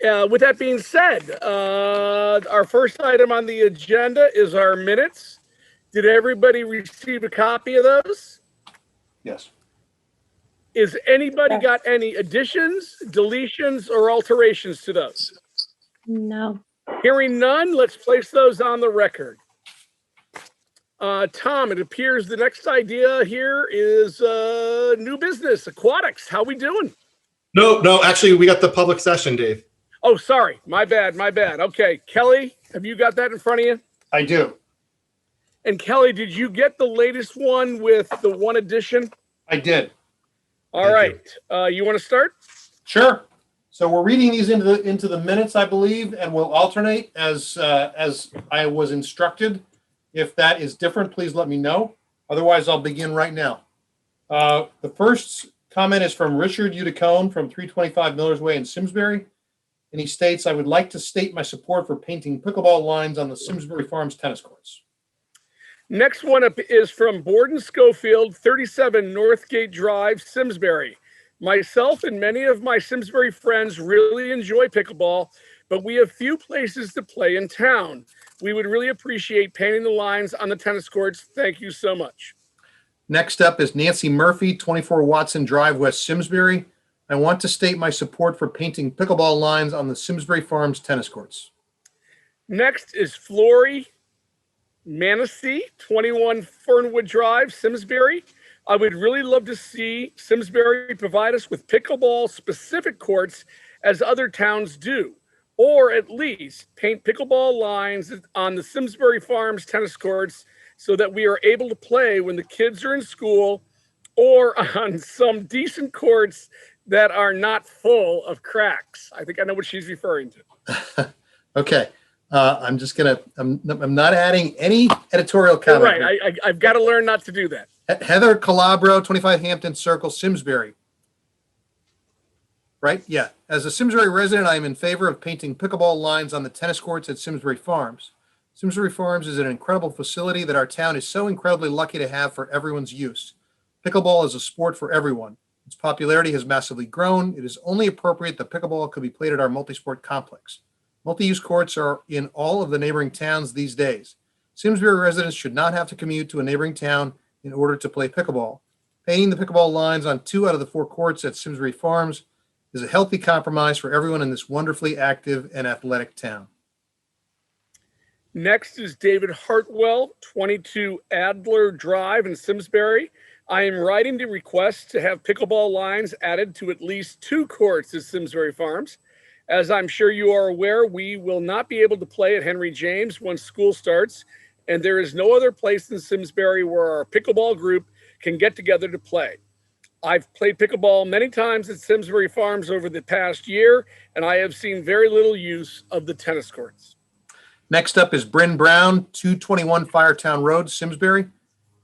With that being said, our first item on the agenda is our minutes. Did everybody receive a copy of those? Yes. Is anybody got any additions, deletions, or alterations to those? No. Hearing none, let's place those on the record. Tom, it appears the next idea here is new business, aquatics. How we doing? No, actually, we got the public session, Dave. Oh, sorry. My bad. Okay. Kelly, have you got that in front of you? I do. And Kelly, did you get the latest one with the one addition? I did. All right. You want to start? Sure. So we're reading these into the minutes, I believe, and we'll alternate as I was instructed. If that is different, please let me know. Otherwise, I'll begin right now. The first comment is from Richard Uticone from 325 Millers Way in Simsbury. And he states, I would like to state my support for painting pickleball lines on the Simsbury Farms tennis courts. Next one up is from Borden Schofield, 37 Northgate Drive, Simsbury. Myself and many of my Simsbury friends really enjoy pickleball, but we have few places to play in town. We would really appreciate painting the lines on the tennis courts. Thank you so much. Next up is Nancy Murphy, 24 Watson Drive, West Simsbury. I want to state my support for painting pickleball lines on the Simsbury Farms tennis courts. Next is Flory Manassi, 21 Fernwood Drive, Simsbury. I would really love to see Simsbury provide us with pickleball specific courts as other towns do, or at least paint pickleball lines on the Simsbury Farms tennis courts so that we are able to play when the kids are in school or on some decent courts that are not full of cracks. I think I know what she's referring to. Okay. I'm not adding any editorial comment. Right. I've got to learn not to do that. Heather Calabro, 25 Hampton Circle, Simsbury. Right? Yeah. As a Simsbury resident, I am in favor of painting pickleball lines on the tennis courts at Simsbury Farms. Simsbury Farms is an incredible facility that our town is so incredibly lucky to have for everyone's use. Pickleball is a sport for everyone. Its popularity has massively grown. It is only appropriate that pickleball could be played at our multi-sport complex. Multi-use courts are in all of the neighboring towns these days. Simsbury residents should not have to commute to a neighboring town in order to play pickleball. Painting the pickleball lines on 2 out of the 4 courts at Simsbury Farms is a healthy compromise for everyone in this wonderfully active and athletic town. Next is David Hartwell, 22 Adler Drive in Simsbury. I am writing to request to have pickleball lines added to at least 2 courts at Simsbury Farms. As I'm sure you are aware, we will not be able to play at Henry James once school starts, and there is no other place in Simsbury where our pickleball group can get together to play. I've played pickleball many times at Simsbury Farms over the past year, and I have seen very little use of the tennis courts. Next up is Bryn Brown, 221 Firetown Road, Simsbury.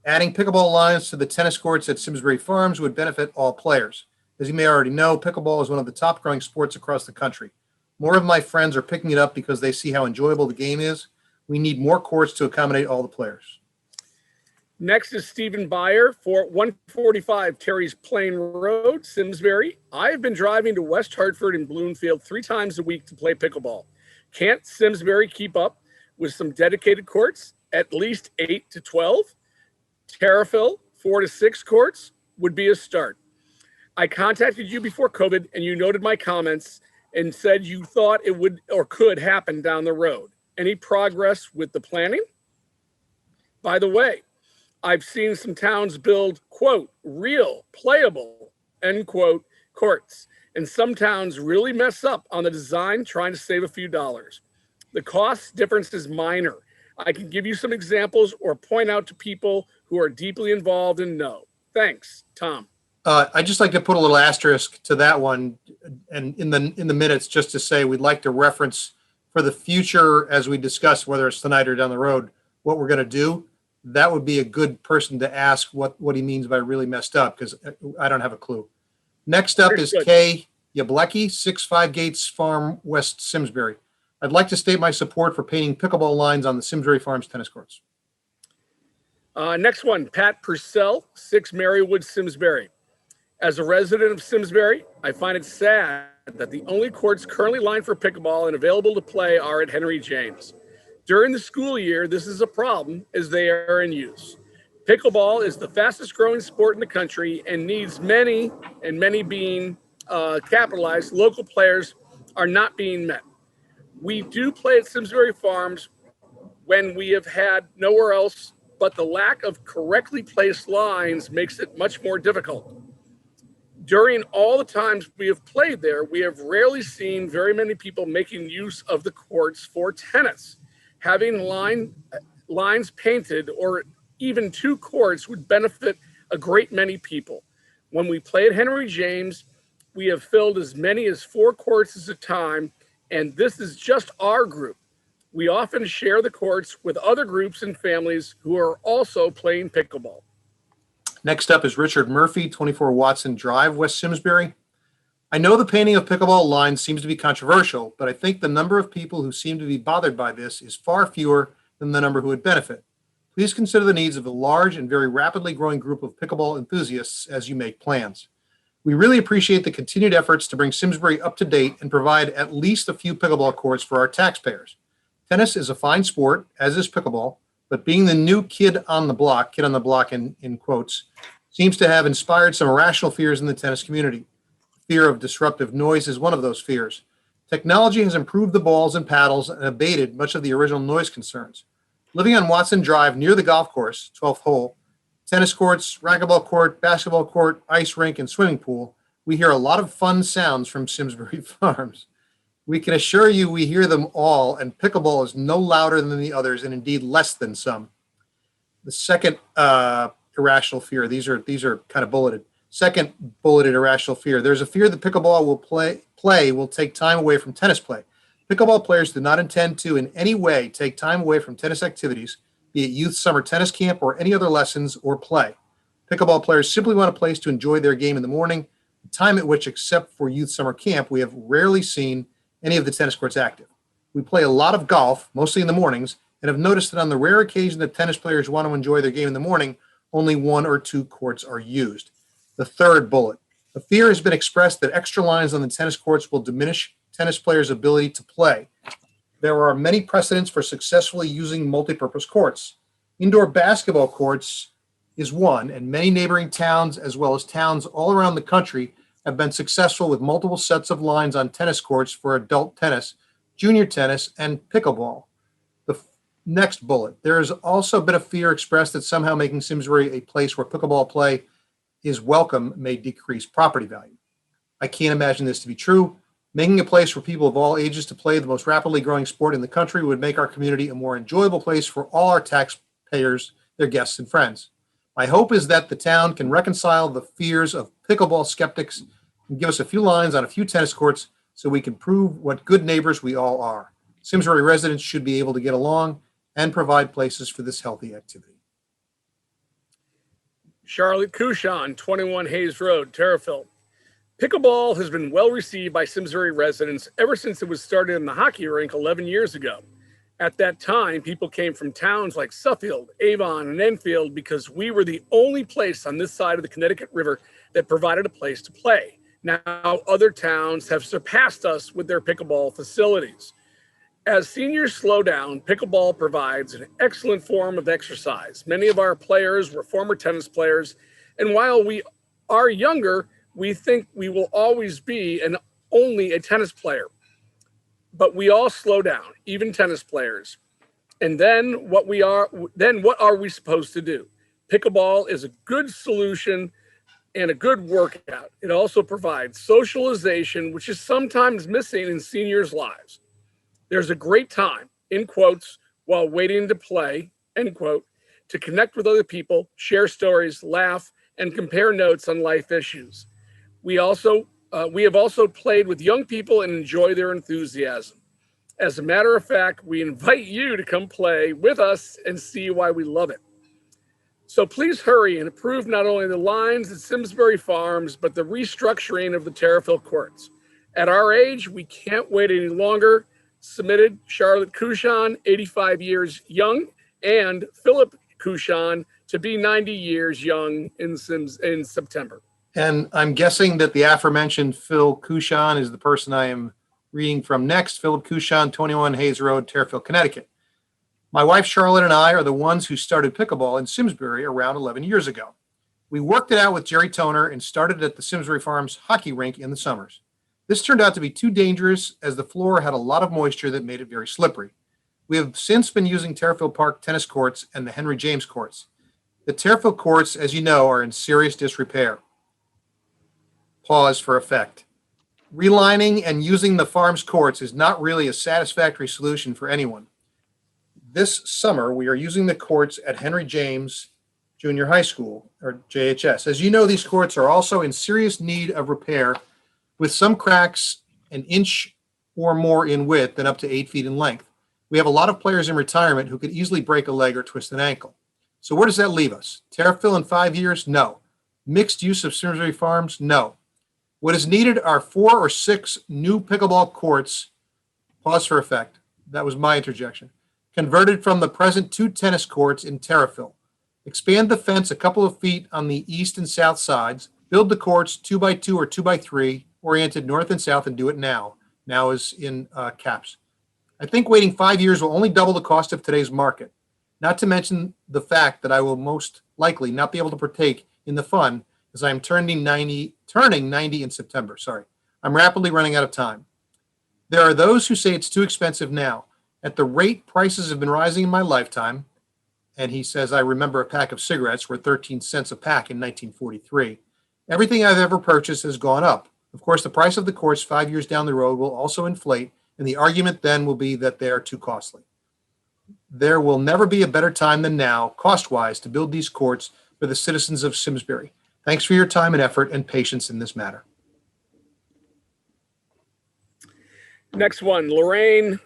Adding pickleball lines to the tennis courts at Simsbury Farms would benefit all players. As you may already know, pickleball is one of the top growing sports across the country. More of my friends are picking it up because they see how enjoyable the game is. We need more courts to accommodate all the players. Next is Stephen Byer for 145 Terry's Plain Road, Simsbury. I have been driving to West Hartford and Bloomfield 3 times a week to play pickleball. Can't Simsbury keep up with some dedicated courts, at least 8 to 12? Terrafil, 4 to 6 courts would be a start. I contacted you before COVID and you noted my comments and said you thought it would or could happen down the road. Any progress with the planning? By the way, I've seen some towns build, quote, real, playable, end quote, courts. And some towns really mess up on the design trying to save a few dollars. The cost difference is minor. I can give you some examples or point out to people who are deeply involved and know. Thanks, Tom. I'd just like to put a little asterisk to that one, and in the minutes, just to say we'd like to reference for the future as we discuss whether it's tonight or down the road what we're going to do. That would be a good person to ask what he means by really messed up, because I don't have a clue. Next up is Kay Yablecki, 65 Gates Farm, West Simsbury. I'd like to state my support for painting pickleball lines on the Simsbury Farms tennis courts. Next one, Pat Purcell, 6 Marywood, Simsbury. As a resident of Simsbury, I find it sad that the only courts currently lined for pickleball and available to play are at Henry James. During the school year, this is a problem as they are in use. Pickleball is the fastest growing sport in the country and needs many, and many being capitalized, local players are not being met. We do play at Simsbury Farms when we have had nowhere else, but the lack of correctly placed lines makes it much more difficult. During all the times we have played there, we have rarely seen very many people making use of the courts for tennis. Having lines painted or even two courts would benefit a great many people. When we play at Henry James, we have filled as many as four courts at a time, and this is just our group. We often share the courts with other groups and families who are also playing pickleball. Next up is Richard Murphy, 24 Watson Drive, West Simsbury. I know the painting of pickleball lines seems to be controversial, but I think the number of people who seem to be bothered by this is far fewer than the number who would benefit. Please consider the needs of a large and very rapidly growing group of pickleball enthusiasts as you make plans. We really appreciate the continued efforts to bring Simsbury up to date and provide at least a few pickleball courts for our taxpayers. Tennis is a fine sport, as is pickleball, but being the new kid on the block in quotes, seems to have inspired some irrational fears in the tennis community. Fear of disruptive noise is one of those fears. Technology has improved the balls and paddles and abated much of the original noise concerns. Living on Watson Drive near the golf course, 12th hole, tennis courts, racquetball court, basketball court, ice rink, and swimming pool, we hear a lot of fun sounds from Simsbury Farms. We can assure you we hear them all, and pickleball is no louder than the others, and indeed less than some. The second irrational fear, these are kind of bulleted. Second bulleted irrational fear, there's a fear that pickleball will take time away from tennis play. Pickleball players do not intend to in any way take time away from tennis activities, be it youth summer tennis camp or any other lessons or play. Pickleball players simply want a place to enjoy their game in the morning, the time at which, except for youth summer camp, we have rarely seen any of the tennis courts active. We play a lot of golf, mostly in the mornings, and have noticed that on the rare occasion that tennis players want to enjoy their game in the morning, only one or two courts are used. The third bullet. The fear has been expressed that extra lines on the tennis courts will diminish tennis players' ability to play. There are many precedents for successfully using multipurpose courts. Indoor basketball courts is one, and many neighboring towns, as well as towns all around the country, have been successful with multiple sets of lines on tennis courts for adult tennis, junior tennis, and pickleball. The next bullet. There has also been a fear expressed that somehow making Simsbury a place where pickleball play is welcome may decrease property value. I can't imagine this to be true. Making a place for people of all ages to play the most rapidly growing sport in the country would make our community a more enjoyable place for all our taxpayers, their guests, and friends. My hope is that the town can reconcile the fears of pickleball skeptics and give us a few lines on a few tennis courts so we can prove what good neighbors we all are. Simsbury residents should be able to get along and provide places for this healthy activity. Charlotte Cushan, 21 Hayes Road, Terriffill. Pickleball has been well received by Simsbury residents ever since it was started in the hockey rink 11 years ago. At that time, people came from towns like Suffield, Avon, and Enfield because we were the only place on this side of the Connecticut River that provided a place to play. Now, other towns have surpassed us with their pickleball facilities. As seniors slow down, pickleball provides an excellent form of exercise. Many of our players were former tennis players, and while we are younger, we think we will always be only a tennis player. But we all slow down, even tennis players. And then what are we supposed to do? Pickleball is a good solution and a good workout. It also provides socialization, which is sometimes missing in seniors' lives. There's a great time, in quotes, while waiting to play, end quote, to connect with other people, share stories, laugh, and compare notes on life issues. We have also played with young people and enjoy their enthusiasm. As a matter of fact, we invite you to come play with us and see why we love it. So please hurry and approve not only the lines at Simsbury Farms, but the restructuring of the Terriffill courts. At our age, we can't wait any longer. Submitted, Charlotte Cushan, 85 years young, and Philip Cushan to be 90 years young in September. And I'm guessing that the aforementioned Phil Kushan is the person I am reading from next. Philip Kushan, 21 Hayes Road, Terrifield, Connecticut. My wife Charlotte and I are the ones who started pickleball in Simsbury around 11 years ago. We worked it out with Jerry Toner and started at the Simsbury Farms hockey rink in the summers. This turned out to be too dangerous as the floor had a lot of moisture that made it very slippery. We have since been using Terrifield Park tennis courts and the Henry James courts. The Terrifield courts, as you know, are in serious disrepair. Pause for effect. Relining and using the farm's courts is not really a satisfactory solution for anyone. This summer, we are using the courts at Henry James Junior High School, or JHS. As you know, these courts are also in serious need of repair, with some cracks an inch or more in width and up to 8 feet in length. We have a lot of players in retirement who could easily break a leg or twist an ankle. So where does that leave us? Terrifield in 5 years? No. Mixed use of Simsbury Farms? No. What is needed are 4 or 6 new pickleball courts. Pause for effect. That was my interjection. Converted from the present 2 tennis courts in Terrifield. Expand the fence a couple of feet on the east and south sides. Build the courts 2x2 or 2x3, oriented north and south, and do it now. Now is in caps. I think waiting 5 years will only double the cost of today's market. Not to mention the fact that I will most likely not be able to partake in the fun as I am turning 90 in September. Sorry. I'm rapidly running out of time. There are those who say it's too expensive now. At the rate prices have been rising in my lifetime, and he says, I remember a pack of cigarettes were 13 cents a pack in 1943. Everything I've ever purchased has gone up. Of course, the price of the courts 5 years down the road will also inflate, and the argument then will be that they are too costly. There will never be a better time than now, cost-wise, to build these courts for the citizens of Simsbury. Thanks for your time and effort and patience in this matter. Next one, Lorraine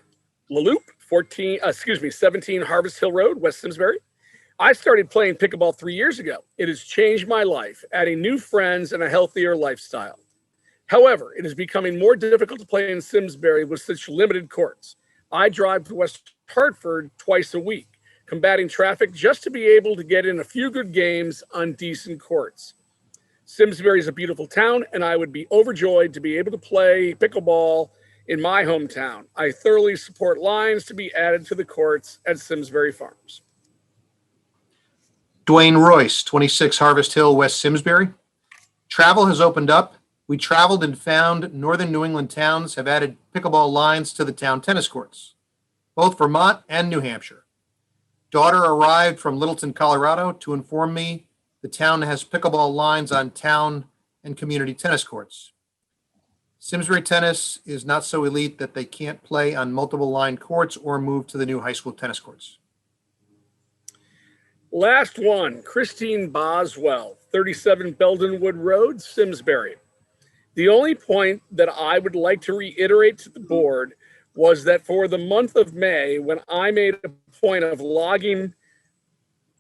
LaLoop, 17 Harvest Hill Road, West Simsbury. I started playing pickleball 3 years ago. It has changed my life, adding new friends and a healthier lifestyle. However, it is becoming more difficult to play in Simsbury with such limited courts. I drive to West Hartford twice a week, combating traffic just to be able to get in a few good games on decent courts. Simsbury is a beautiful town, and I would be overjoyed to be able to play pickleball in my hometown. I thoroughly support lines to be added to the courts at Simsbury Farms. Dwayne Royce, 26 Harvest Hill, West Simsbury. Travel has opened up. We traveled and found northern New England towns have added pickleball lines to the town tennis courts, both Vermont and New Hampshire. Daughter arrived from Littleton, Colorado to inform me the town has pickleball lines on town and community tennis courts. Simsbury tennis is not so elite that they can't play on multiple line courts or move to the new high school tennis courts. Last one, Christine Boswell, 37 Beldenwood Road, Simsbury. The only point that I would like to reiterate to the board was that for the month of May, when I made a point of logging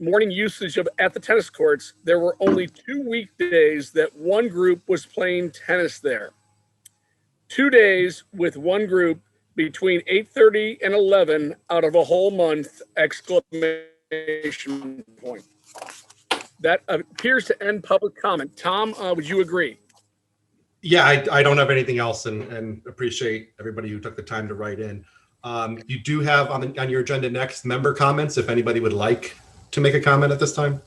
morning usage at the tennis courts, there were only 2 weekdays that one group was playing tennis there. 2 days with one group between 8:30 and 11 out of a whole month, exclamation point. That appears to end public comment. Tom, would you agree? Yeah, I don't have anything else, and appreciate everybody who took the time to write in. You do have on your agenda next member comments, if anybody would like to make a comment at this time.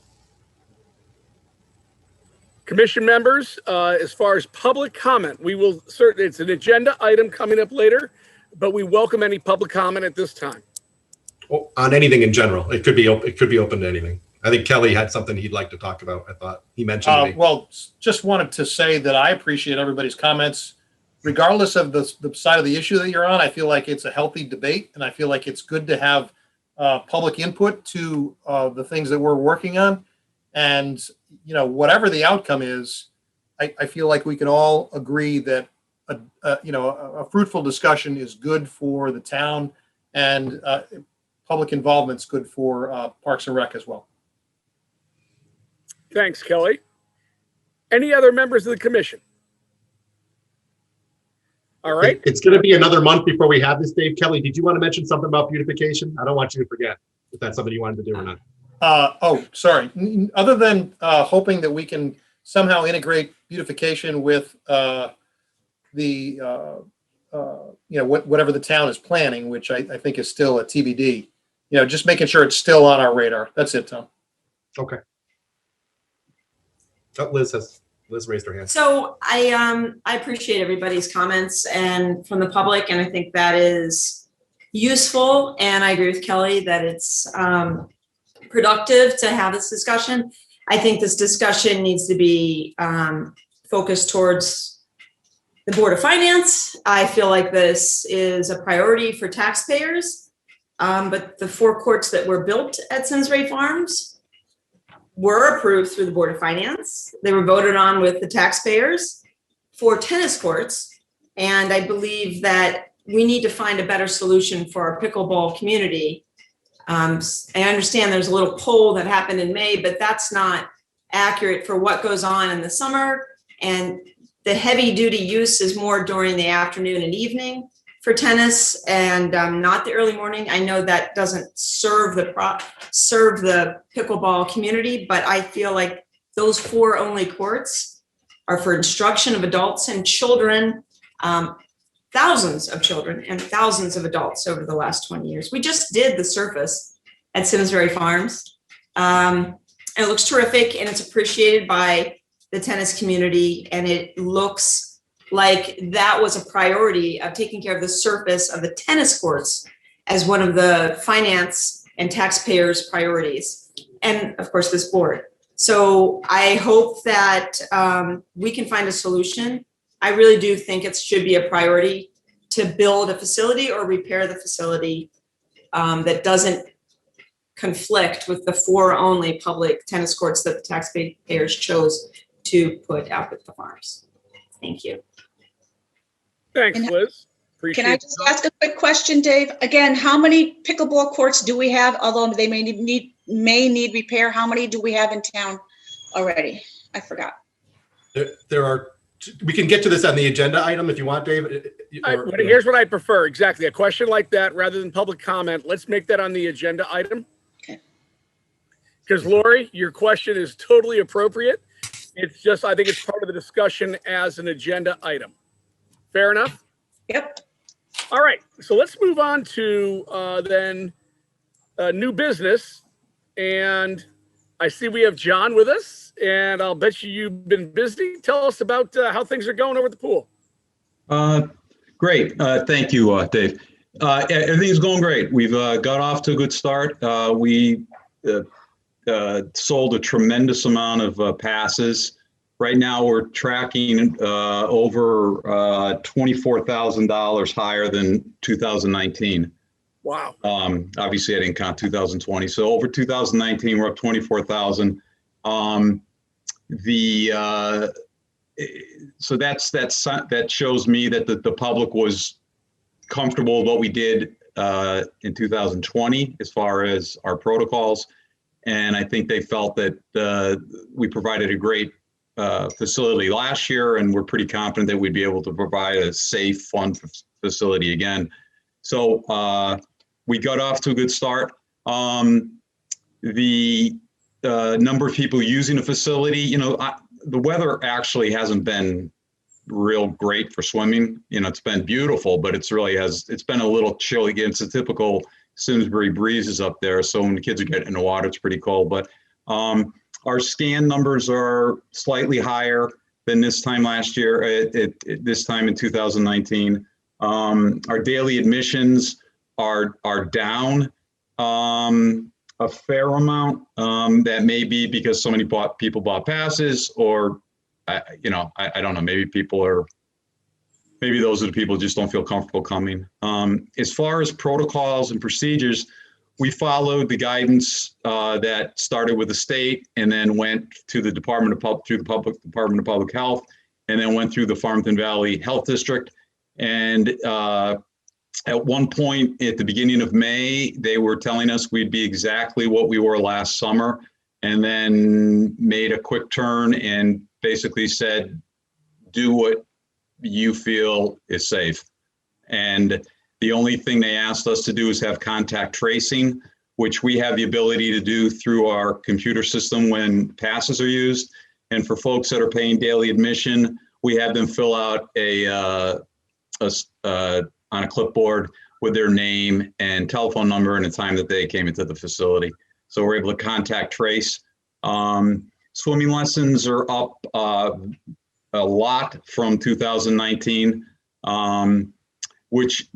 Commission members, as far as public comment, we will certainly, it's an agenda item coming up later, but we welcome any public comment at this time. Well, on anything in general, it could be open to anything. I think Kelly had something he'd like to talk about. I thought he mentioned to me. Well, just wanted to say that I appreciate everybody's comments. Regardless of the side of the issue that you're on, I feel like it's a healthy debate, and I feel like it's good to have public input to the things that we're working on. And, you know, whatever the outcome is, I feel like we can all agree that, a fruitful discussion is good for the town, and public involvement is good for Parks and Rec as well. Thanks, Kelly. Any other members of the commission? All right. It's going to be another month before we have this, Dave. Kelly, did you want to mention something about beautification? I don't want you to forget if that's something you wanted to do or not. Sorry. Other than hoping that we can somehow integrate beautification with whatever the town is planning, which I think is still a TBD. Just making sure it's still on our radar. That's it, Tom. Okay. Oh, Liz raised her hand. So I appreciate everybody's comments and from the public, and I think that is useful. And I agree with Kelly that it's productive to have this discussion. I think this discussion needs to be focused towards the Board of Finance. I feel like this is a priority for taxpayers, but the 4 courts that were built at Simsbury Farms were approved through the Board of Finance. They were voted on with the taxpayers for tennis courts. And I believe that we need to find a better solution for our pickleball community. I understand there's a little poll that happened in May, but that's not accurate for what goes on in the summer. And the heavy duty use is more during the afternoon and evening for tennis, and not the early morning. I know that doesn't serve the pickleball community, but I feel like those 4 only courts are for instruction of adults and children, thousands of children and thousands of adults over the last 20 years. We just did the surface at Simsbury Farms. And it looks terrific, and it's appreciated by the tennis community, and it looks like that was a priority of taking care of the surface of the tennis courts as one of the finance and taxpayers' priorities, and of course this board. So I hope that we can find a solution. I really do think it should be a priority to build a facility or repair the facility that doesn't conflict with the 4 only public tennis courts that the taxpayers chose to put out with the farms. Thank you. Thanks, Liz. Appreciate Can I just ask a quick question, Dave? Again, how many pickleball courts do we have? Although they may need repair, how many do we have in town already? I forgot. There are. We can get to this on the agenda item if you want, Dave. Here's what I prefer. Exactly. A question like that, rather than public comment, let's make that on the agenda item. Okay. Because Lori, your question is totally appropriate. It's just, I think it's part of the discussion as an agenda item. Fair enough? Yep. All right. So let's move on to new business. And I see we have John with us, and I'll bet you've been busy. Tell us about how things are going over at the pool. Great. Thank you, Dave. Everything's going great. We've got off to a good start. We sold a tremendous amount of passes. Right now, we're tracking over $24,000 higher than 2019. Wow. Obviously, I didn't count 2020. So over 2019, we're up 24,000. So that shows me that the public was comfortable with what we did in 2020 as far as our protocols, and I think they felt that we provided a great facility last year, and we're pretty confident that we'd be able to provide a safe, fun facility again. So we got off to a good start. The number of people using the facility, the weather actually hasn't been real great for swimming. It's been beautiful, but it's been a little chilly. It's a typical Simsbury breezes up there. So when the kids are getting in the water, it's pretty cold. But our scan numbers are slightly higher than this time last year, this time in 2019. Our daily admissions are down a fair amount. That may be because so many people bought passes, or I don't know. Maybe those are the people who just don't feel comfortable coming. As far as protocols and procedures, we followed the guidance that started with the state and then went to the Department of Public Health, and then went through the Farmington Valley Health District. And at one point at the beginning of May, they were telling us we'd be exactly what we were last summer, and then made a quick turn and basically said, do what you feel is safe. And the only thing they asked us to do is have contact tracing, which we have the ability to do through our computer system when passes are used. And for folks that are paying daily admission, we have them fill out on a clipboard with their name and telephone number and the time that they came into the facility. So we're able to contact trace. Swimming lessons are up a lot from 2019, which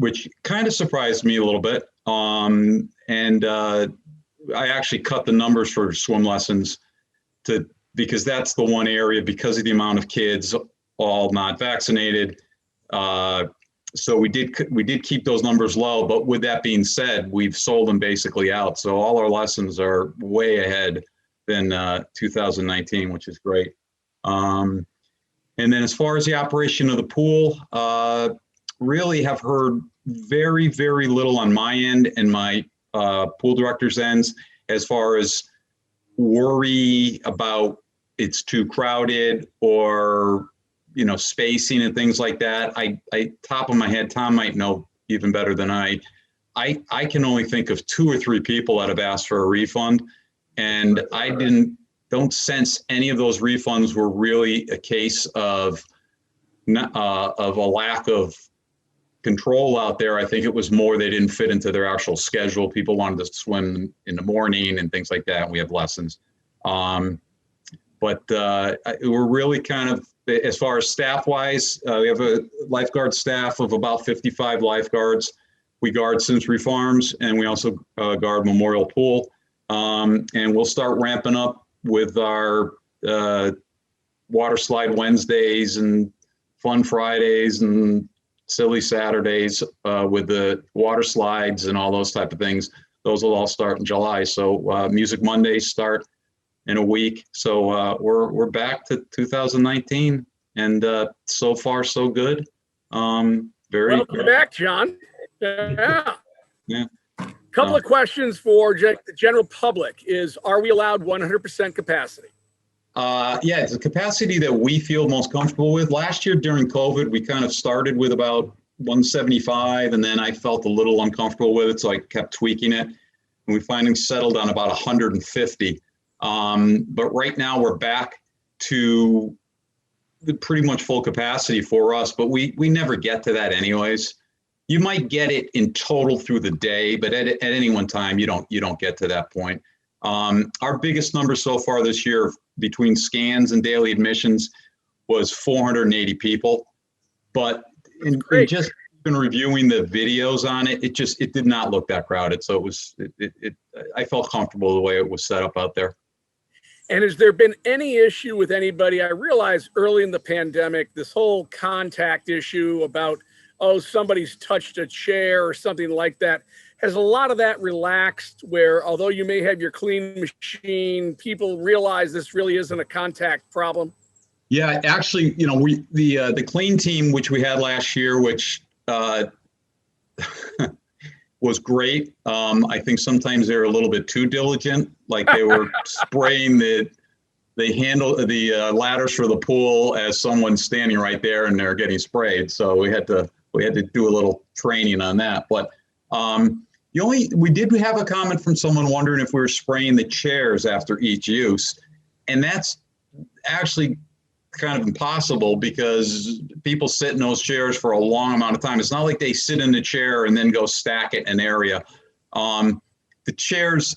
kind of surprised me a little bit. I actually cut the numbers for swim lessons because that's the one area, because of the amount of kids all not vaccinated. So we did keep those numbers low, but with that being said, we've sold them basically out. So all our lessons are way ahead than 2019, which is great. And then as far as the operation of the pool, really have heard very, very little on my end and my pool director's ends as far as worry about it's too crowded or, you know, spacing and things like that. I top of my head, Tom might know even better than I can only think of 2 or 3 people that have asked for a refund, and I don't sense any of those refunds were really a case of a lack of control out there. I think it was more they didn't fit into their actual schedule. People wanted to swim in the morning and things like that. And we have lessons. But we're really kind of, as far as staff wise, we have a lifeguard staff of about 55 lifeguards. We guard Simsbury Farms, and we also guard Memorial Pool. And we'll start ramping up with our water slide Wednesdays and fun Fridays and silly Saturdays with the water slides and all those type of things. Those will all start in July. So Music Mondays start in a week. So we're back to 2019, and so far so good. Welcome back, John. Yeah. Yeah. Couple of questions for the general public is, are we allowed 100% capacity? Yeah, it's a capacity that we feel most comfortable with. Last year during COVID, we kind of started with about 175, and then I felt a little uncomfortable with it, so I kept tweaking it. And we finally settled on about 150. But right now we're back to pretty much full capacity for us, but we never get to that anyways. You might get it in total through the day, but at any one time, you don't get to that point. Our biggest number so far this year between scans and daily admissions was 480 people, but in just been reviewing the videos on it, it did not look that crowded. So I felt comfortable the way it was set up out there. And has there been any issue with anybody? I realized early in the pandemic, this whole contact issue about, oh, somebody's touched a chair or something like that. Has a lot of that relaxed where, although you may have your clean machine, people realize this really isn't a contact problem? Yeah, actually, you know, the clean team, which we had last year, which was great. I think sometimes they're a little bit too diligent, like they were spraying the ladders for the pool as someone's standing right there and they're getting sprayed. So we had to do a little training on that. But we did have a comment from someone wondering if we were spraying the chairs after each use, and that's actually kind of impossible because people sit in those chairs for a long amount of time. It's not like they sit in the chair and then go stack it in an area. The chairs,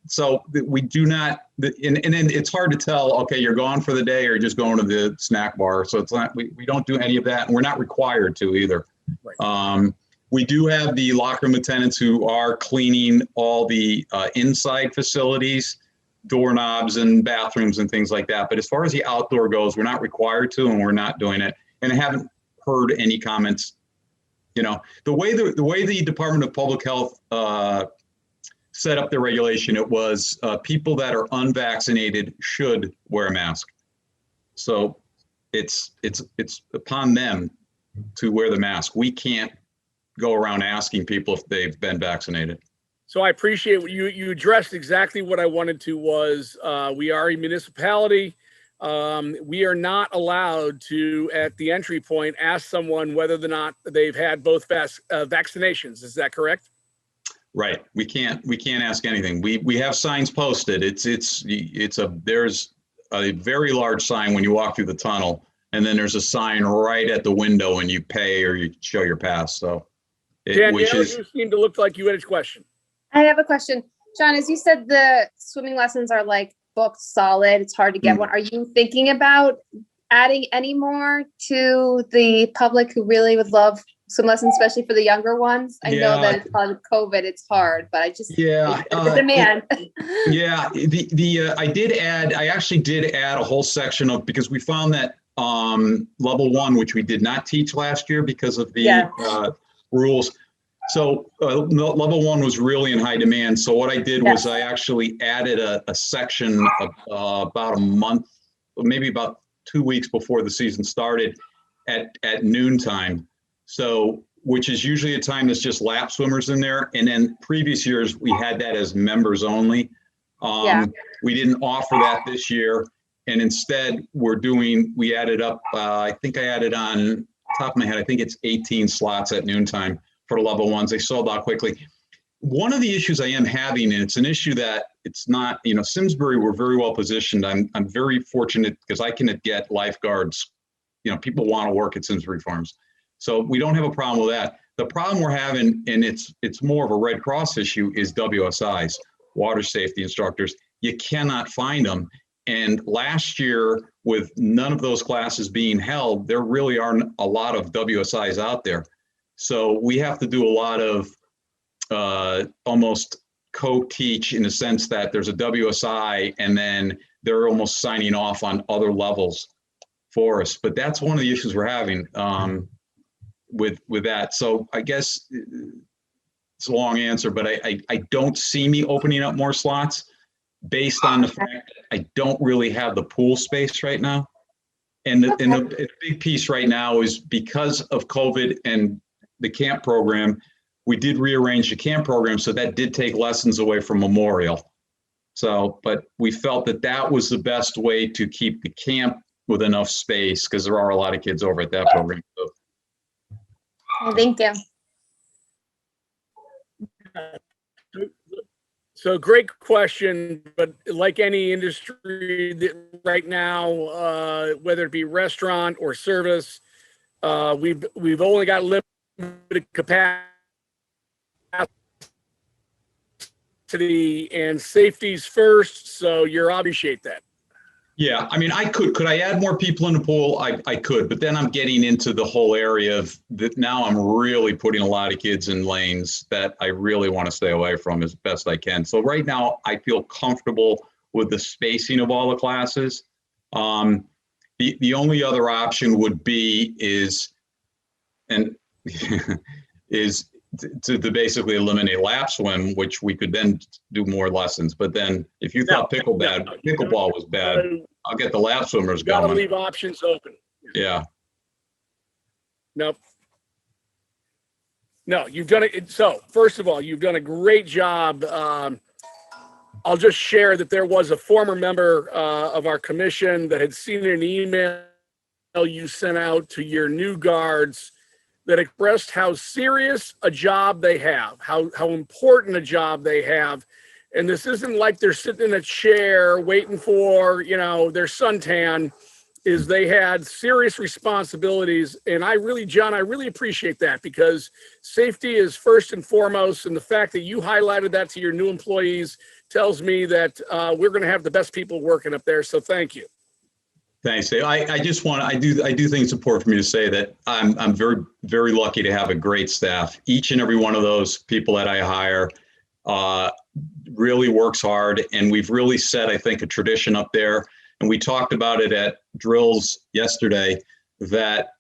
so we do not, and then it's hard to tell, okay, you're gone for the day or you're just going to the snack bar. So it's not, we don't do any of that, and we're not required to either. Right. We do have the locker room attendants who are cleaning all the inside facilities, doorknobs and bathrooms and things like that. But as far as the outdoor goes, we're not required to, and we're not doing it. And I haven't heard any comments. You know, the way the Department of Public Health set up the regulation, it was people that are unvaccinated should wear a mask. So it's upon them to wear the mask. We can't go around asking people if they've been vaccinated. So I appreciate what you addressed exactly what I wanted to was we are a municipality. We are not allowed to, at the entry point, ask someone whether or not they've had both vaccinations. Is that correct? Right. We can't ask anything. We have signs posted. There's a very large sign when you walk through the tunnel. And then there's a sign right at the window when you pay or you show your pass. So, which Danielle, is, you seem to look like you had a question. I have a question. John, as you said, the swimming lessons are like booked solid. It's hard to get one. Are you thinking about adding any more to the public who really would love swim lessons, especially for the younger ones? I know that it's probably COVID, it's hard, but I just, the demand. I actually did add a whole section of, because we found that level 1, which we did not teach last year because of the rules. So level 1 was really in high demand. So what I did was I actually added a section about a month, maybe about 2 weeks before the season started at noontime. So, which is usually a time that's just lap swimmers in there. And then previous years, we had that as members only. We didn't offer that this year. And instead we added up, I think I added on top of my head, I think it's 18 slots at noontime for the level 1s. They sold out quickly. One of the issues I am having, and it's an issue that it's not, Simsbury, we're very well positioned. I'm very fortunate because I can get lifeguards. People want to work at Simsbury Farms. So we don't have a problem with that. The problem we're having, and it's more of a Red Cross issue, is WSIs, water safety instructors. You cannot find them. And last year, with none of those classes being held, there really aren't a lot of WSIs out there. So we have to do a lot of almost co-teach, in the sense that there's a WSI and then they're almost signing off on other levels for us. But that's one of the issues we're having with that. So I guess it's a long answer, but I don't see me opening up more slots based on the fact that I don't really have the pool space right now. And the big piece right now is because of COVID and the camp program, we did rearrange the camp program. So that did take lessons away from Memorial. So, but we felt that was the best way to keep the camp with enough space, because there are a lot of kids over at that program. So. Thank you. So great question, but like any industry right now, whether it be restaurant or service, we've only got limited capacity, and safety's first. So you're appreciate that. Yeah, I mean, could I add more people in the pool? I could, but then I'm getting into the whole area of that. Now I'm really putting a lot of kids in lanes that I really want to stay away from as best I can. So right now I feel comfortable with the spacing of all the classes. The only other option would be is to basically eliminate lap swim, which we could then do more lessons. But then if you thought pickleball was bad, I'll get the lap swimmers going. Gotta leave options open. Yeah. Nope. No, you've done it. So first of all, you've done a great job. I'll just share that there was a former member of our commission that had seen an email you sent out to your new guards that expressed how serious a job they have, how important a job they have. And this isn't like they're sitting in a chair waiting for, their suntan. Is they had serious responsibilities. And John, I really appreciate that, because safety is first and foremost. And the fact that you highlighted that to your new employees tells me that we're going to have the best people working up there. So thank you. Thanks, Dave. I do think it's important for me to say that I'm very, very lucky to have a great staff. Each and every one of those people that I hire really works hard, and we've really set, I think, a tradition up there. And we talked about it at drills yesterday that,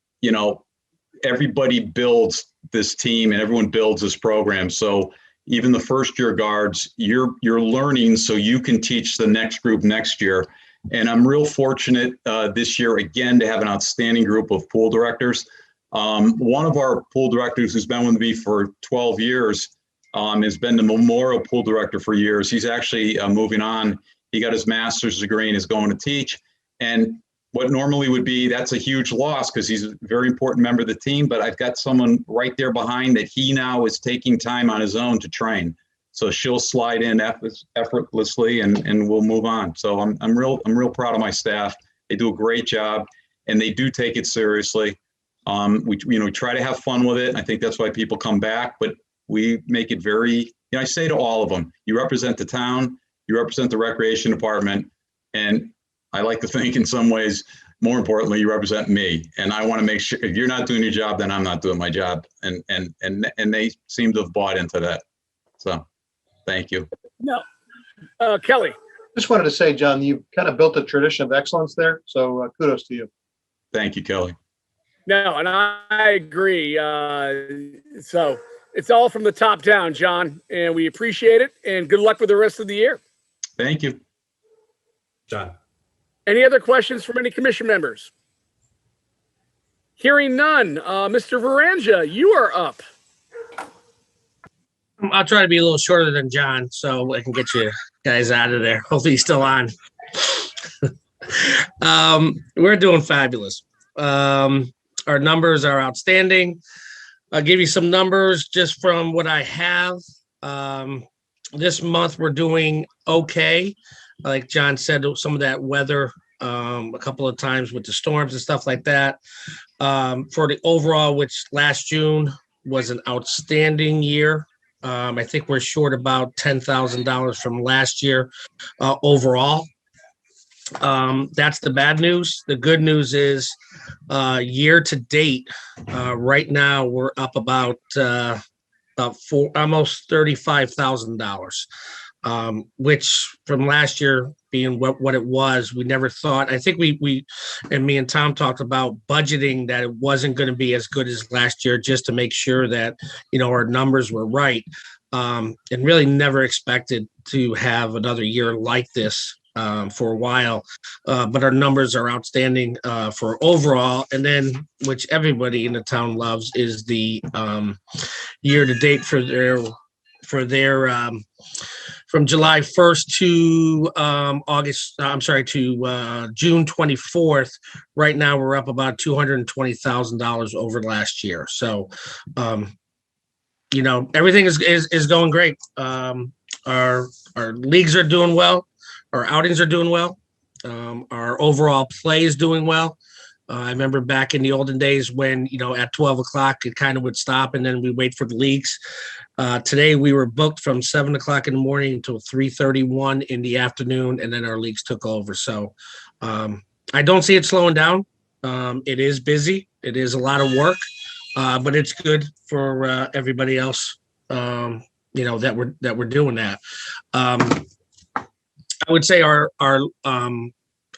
everybody builds this team and everyone builds this program. So even the first year guards, you're learning so you can teach the next group next year. And I'm real fortunate this year, again, to have an outstanding group of pool directors. One of our pool directors, who's been with me for 12 years, has been the Memorial pool director for years. He's actually moving on. He got his master's degree and is going to teach. And what normally would be, that's a huge loss because he's a very important member of the team, but I've got someone right there behind that he now is taking time on his own to train. So she'll slide in effortlessly, and we'll move on. So I'm real proud of my staff. They do a great job, and they do take it seriously. We try to have fun with it. I think that's why people come back, but we make it very, I say to all of them, you represent the town, you represent the recreation department, and I like to think in some ways, more importantly, you represent me. And I want to make sure if you're not doing your job, then I'm not doing my job. And they seem to have bought into that. So thank you. No. Kelly. Just wanted to say, John, you kind of built a tradition of excellence there. So kudos to you. Thank you, Kelly. No, and I agree. So it's all from the top down, John, and we appreciate it. And good luck with the rest of the year. Thank you, John. Any other questions from any commission members? Hearing none. Mr. Varanja, you are up. I'll try to be a little shorter than John so I can get you guys out of there. Hopefully he's still on. We're doing fabulous. Our numbers are outstanding. I'll give you some numbers just from what I have. This month we're doing okay. Like John said, some of that weather, a couple of times with the storms and stuff like that. For the overall, which last June was an outstanding year. I think we're short about $10,000 from last year overall. That's the bad news. The good news is year to date, right now we're up about almost $35,000, which from last year being what it was, we never thought. I think we and me and Tom talked about budgeting that it wasn't going to be as good as last year, just to make sure that our numbers were right, and really never expected to have another year like this for a while, but our numbers are outstanding for overall. And then, which everybody in the town loves, is the year to date for their from July 1st to June 24th. Right now, we're up about $220,000 over last year. So, everything is going great. Our leagues are doing well. Our outings are doing well. Our overall play is doing well. I remember back in the olden days when, at 12 o'clock, it kind of would stop and then we wait for the leagues. Today, we were booked from 7 o'clock in the morning until 3:31 in the afternoon, and then our leagues took over. So I don't see it slowing down. It is busy. It is a lot of work, but it's good for everybody else, that we're doing that. I would say our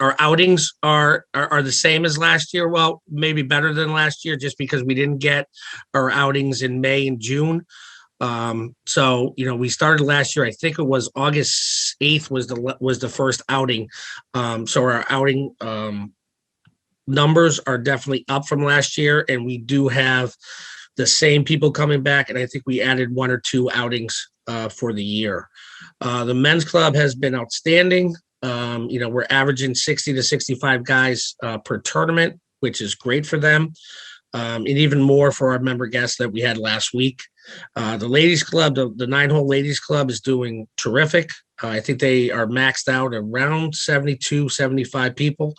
outings are the same as last year. Well, maybe better than last year, just because we didn't get our outings in May and June. So we started last year. I think it was August 8th was the first outing. So our outing numbers are definitely up from last year, and we do have the same people coming back. And I think we added 1 or 2 outings for the year. The men's club has been outstanding. We're averaging 60 to 65 guys per tournament, which is great for them. And even more for our member guests that we had last week. The ladies club, the 9-hole ladies club, is doing terrific. I think they are maxed out around 72, 75 people.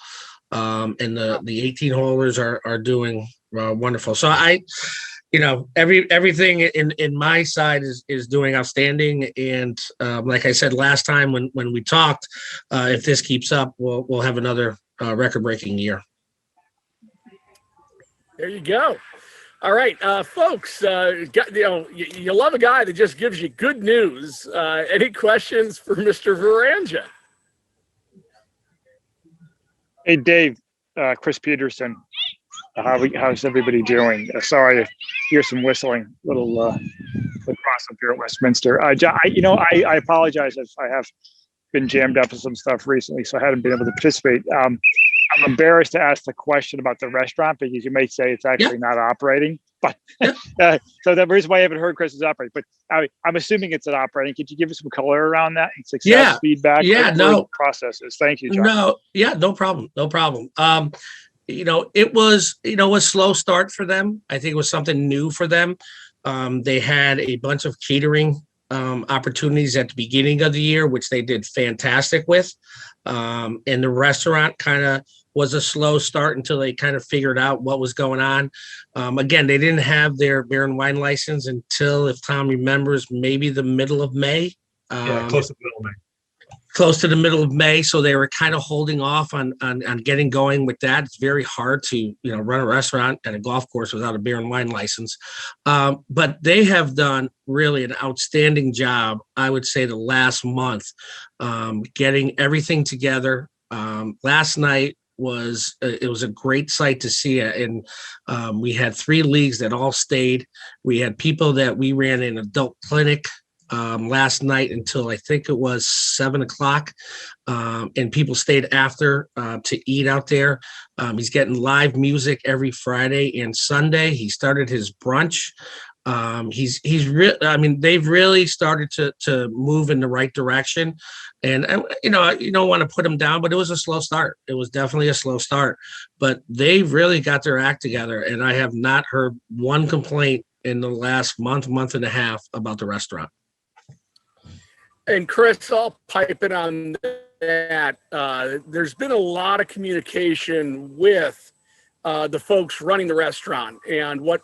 And the 18 holers are doing wonderful. So everything in my side is doing outstanding. And like I said last time when we talked, if this keeps up, we'll have another record-breaking year. There you go. All right, folks, you love a guy that just gives you good news. Any questions for Mr. Varanja? Hey, Dave, Chris Peterson. How's everybody doing? Sorry, I hear some whistling, little across up here at Westminster. I apologize if I have been jammed up with some stuff recently, so I haven't been able to participate. I'm embarrassed to ask the question about the restaurant because you may say it's actually not operating. But so the reason why I haven't heard Chris is operating, but I'm assuming it's an operating. Could you give us some color around that and success feedback? Processes. Thank you, John. No problem. It was a slow start for them. I think it was something new for them. They had a bunch of catering opportunities at the beginning of the year, which they did fantastic with. And the restaurant kind of was a slow start until they kind of figured out what was going on. Again, they didn't have their beer and wine license until, if Tom remembers, maybe the middle of May. Yeah, close to the middle of May. Close to the middle of May. So they were kind of holding off on getting going with that. It's very hard to, run a restaurant and a golf course without a beer and wine license. But they have done really an outstanding job, I would say, the last month, getting everything together. Last night was a great sight to see it. And we had 3 leagues that all stayed. We had people that we ran an adult clinic last night until I think it was 7:00, and people stayed after to eat out there. He's getting live music every Friday and Sunday. He started his brunch. They've really started to move in the right direction. And you don't want to put them down, but it was a slow start. It was definitely a slow start, but they've really got their act together. And I have not heard one complaint in the last month and a half about the restaurant. And Chris, I'll pipe in on that. There's been a lot of communication with the folks running the restaurant, and what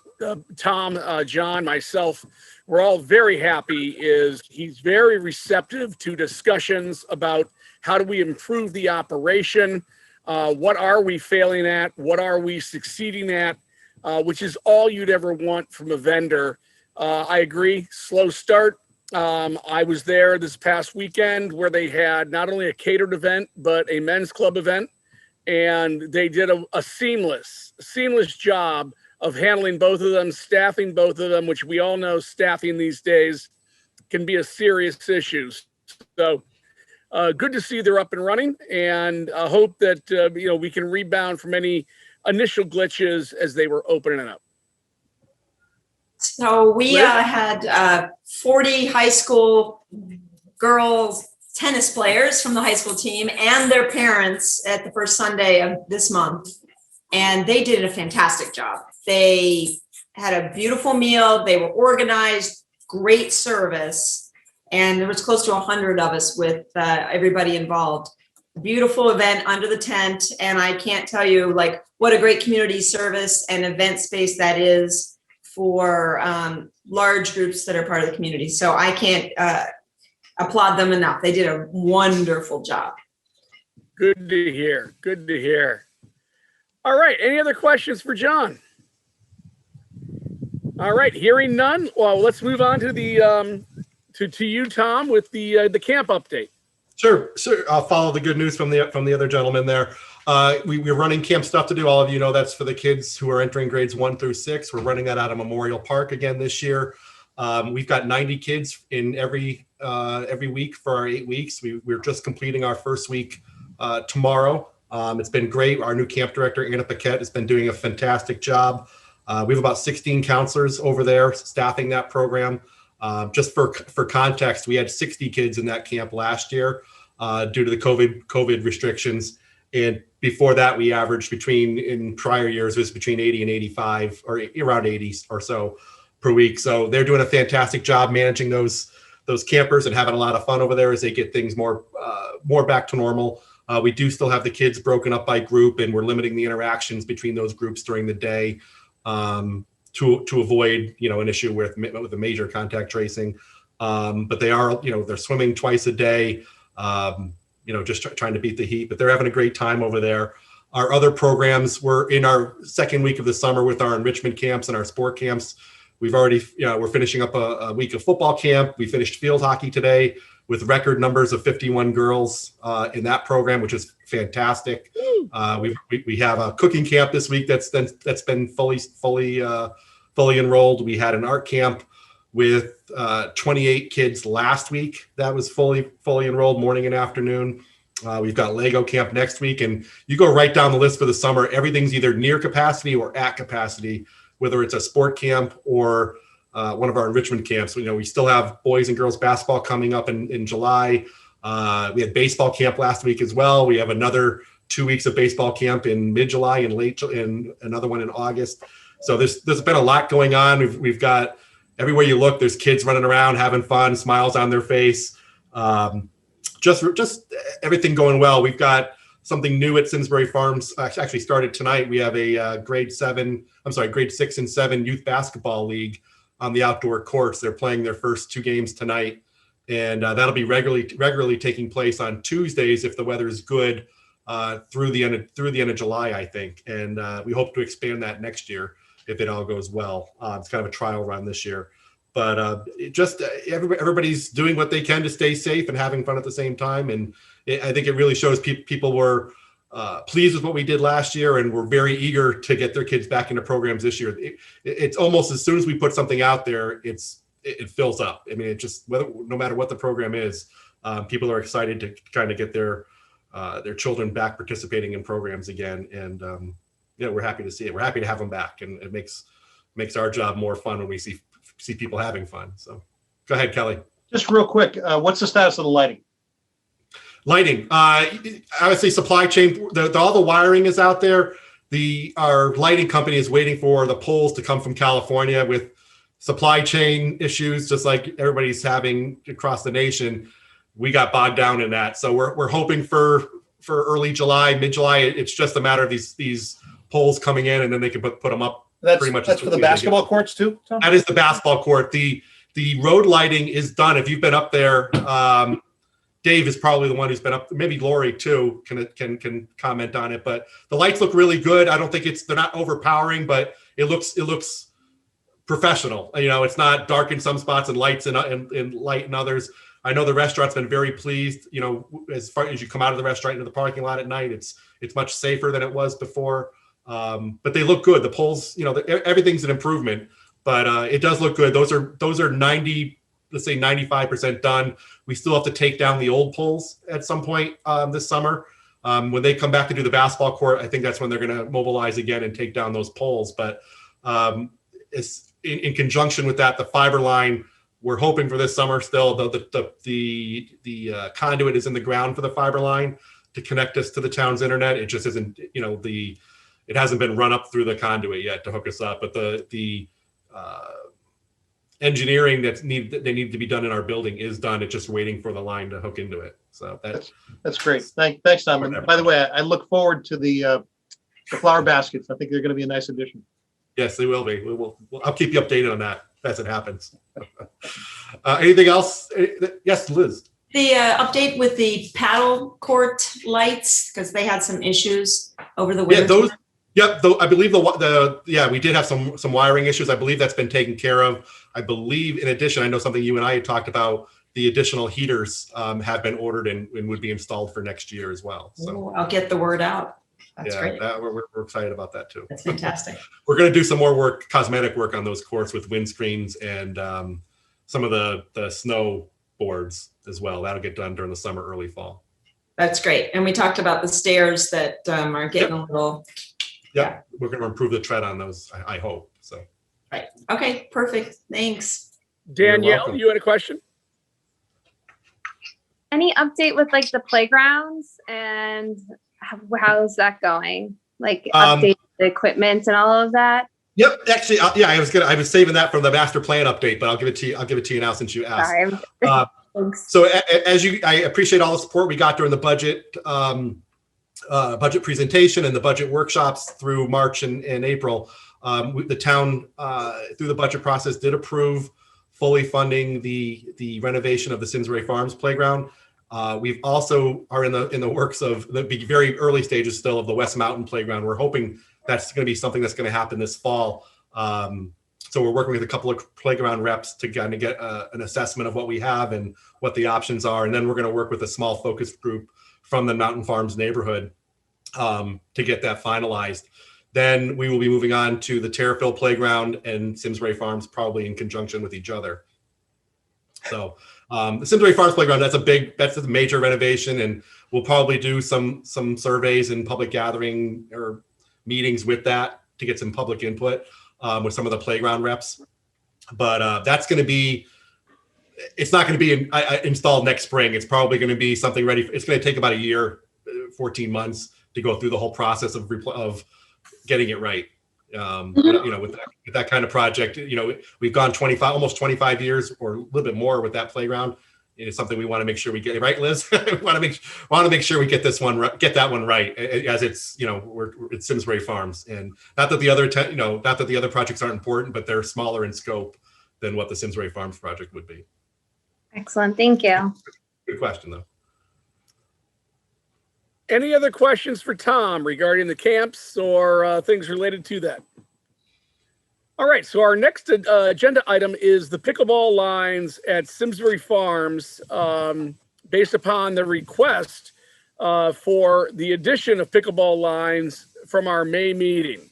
Tom, John, myself, we're all very happy is he's very receptive to discussions about how do we improve the operation, what are we failing at, what are we succeeding at, which is all you'd ever want from a vendor. I agree, slow start. I was there this past weekend where they had not only a catered event, but a men's club event. And they did a seamless job of handling both of them, staffing both of them, which we all know staffing these days can be a serious issue. So good to see they're up and running, and I hope that, we can rebound from any initial glitches as they were opening it up. So we had 40 high school girls tennis players from the high school team and their parents at the first Sunday of this month. And they did a fantastic job. They had a beautiful meal. They were organized, great service. And there was close to 100 of us with everybody involved. Beautiful event under the tent. And I can't tell you what a great community service and event space that is for large groups that are part of the community. So I can't applaud them enough. They did a wonderful job. Good to hear. Good to hear. All right. Any other questions for John? All right. Hearing none. Well, let's move on to the to you, Tom, with the camp update. Sure. I'll follow the good news from the other gentleman there. We're running camp stuff to do. All of you know that's for the kids who are entering grades 1 through 6. We're running that out of Memorial Park again this year. We've got 90 kids in every week for our 8 weeks. We're just completing our first week tomorrow. It's been great. Our new camp director, Anna Paquette, has been doing a fantastic job. We have about 16 counselors over there staffing that program. Just for context, we had 60 kids in that camp last year due to the COVID restrictions. And before that, we averaged in prior years, it was between 80 and 85 or around 80 or so per week. So they're doing a fantastic job managing those campers and having a lot of fun over there as they get things more back to normal. We do still have the kids broken up by group, and we're limiting the interactions between those groups during the day to avoid, an issue with the major contact tracing. But they are, they're swimming twice a day, just trying to beat the heat, but they're having a great time over there. Our other programs, we're in our second week of the summer with our enrichment camps and our sport camps. We've already, we're finishing up a week of football camp. We finished field hockey today with record numbers of 51 girls in that program, which is fantastic. We have a cooking camp this week that's been fully enrolled. We had an art camp with 28 kids last week that was fully enrolled morning and afternoon. We've got Lego camp next week, and you go right down the list for the summer. Everything's either near capacity or at capacity, whether it's a sport camp or one of our enrichment camps. We still have boys and girls basketball coming up in July. We had baseball camp last week as well. We have another 2 weeks of baseball camp in mid-July and another one in August. So there's been a lot going on. We've got everywhere you look, there's kids running around, having fun, smiles on their face. Just everything going well. We've got something new at Simsbury Farms. Actually started tonight. We have a grade 6 and 7 youth basketball league on the outdoor courts. They're playing their first 2 games tonight, and that'll be regularly taking place on Tuesdays if the weather is good through the end of July, I think. And we hope to expand that next year if it all goes well. It's kind of a trial run this year. But everybody's doing what they can to stay safe and having fun at the same time. And I think it really shows people were pleased with what we did last year, and we're very eager to get their kids back into programs this year. It's almost as soon as we put something out there, it fills up. I mean, no matter what the program is, people are excited to kind of get their children back participating in programs again. And we're happy to see it. We're happy to have them back, and it makes our job more fun when we see people having fun. So go ahead, Kelly. Just real quick, what's the status of the lighting? I would say supply chain, all the wiring is out there. Our lighting company is waiting for the poles to come from California. With supply chain issues, just like everybody's having across the nation. We got bogged down in that. So we're hoping for early July, mid-July. It's just a matter of these poles coming in, and then they can put them up. That's for the basketball courts too, Tom? That is the basketball court. The road lighting is done. If you've been up there, Dave is probably the one who's been up. Maybe Lori too can comment on it. But the lights look really good. I don't think they're not overpowering, but it looks professional. It's not dark in some spots and lights and light in others. I know the restaurant's been very pleased. As far as you come out of the restaurant into the parking lot at night, it's much safer than it was before. But they look good. The poles, everything's an improvement, but it does look good. Those are 90, let's say 95% done. We still have to take down the old poles at some point this summer. When they come back to do the basketball court, I think that's when they're going to mobilize again and take down those poles. But it's in conjunction with that, the fiber line, we're hoping for this summer still. The conduit is in the ground for the fiber line to connect us to the town's internet. It just isn't, it hasn't been run up through the conduit yet to hook us up. But the engineering that need to be done in our building is done. It's just waiting for the line to hook into it. So that's great. Thanks, Tom. And by the way, I look forward to the flower baskets. I think they're going to be a nice addition. Yes, they will be. I'll keep you updated on that as it happens. Anything else? Yes, Liz. The update with the paddle court lights, because they had some issues over the winter. Yeah, those. Yep. Though I believe we did have some wiring issues. I believe that's been taken care of. I believe, in addition, I know something you and I had talked about. The additional heaters have been ordered and would be installed for next year as well. So ooh, I'll get the word out. That's great. We're excited about that too. That's fantastic. We're going to do some more cosmetic work on those courts with windscreens and some of the snow boards as well. That'll get done during the summer, early fall. That's great. And we talked about the stairs that are getting a little. Yeah, we're going to improve the tread on those, I hope. So. Right. Okay, perfect. Thanks. Danielle, you had a question? Any update with like the playgrounds and how's that going? Like update the equipment and all of that? Yep. Actually, I was saving that from the master plan update, but I'll give it to you now since you asked. Sorry. So I appreciate all the support we got during the budget presentation and the budget workshops through March and April. The town through the budget process did approve fully funding the renovation of the Simsbury Farms playground. We've also are in the works of the very early stages still of the West Mountain playground. We're hoping that's going to be something that's going to happen this fall. So we're working with a couple of playground reps to kind of get an assessment of what we have and what the options are. And then we're going to work with a small focus group from the Mountain Farms neighborhood to get that finalized. Then we will be moving on to the Terrafill playground and Simsbury Farms, probably in conjunction with each other. So the Simsbury Farms playground, that's a major renovation, and we'll probably do some surveys and public gathering or meetings with that to get some public input with some of the playground reps. But that's going to be, it's not going to be installed next spring. It's probably going to be something ready. It's going to take about a year, 14 months to go through the whole process of getting it right. With that kind of project, we've gone almost 25 years or a little bit more with that playground. It's something we want to make sure we get right, Liz. We want to make sure we get that one right, as it's we're at Simsbury Farms, and not that the other projects aren't important, but they're smaller in scope than what the Simsbury Farms project would be. Excellent. Thank you. Good question, though. Any other questions for Tom regarding the camps or things related to that? All right, so our next agenda item is the pickleball lines at Simsbury Farms, based upon the request for the addition of pickleball lines from our May meeting.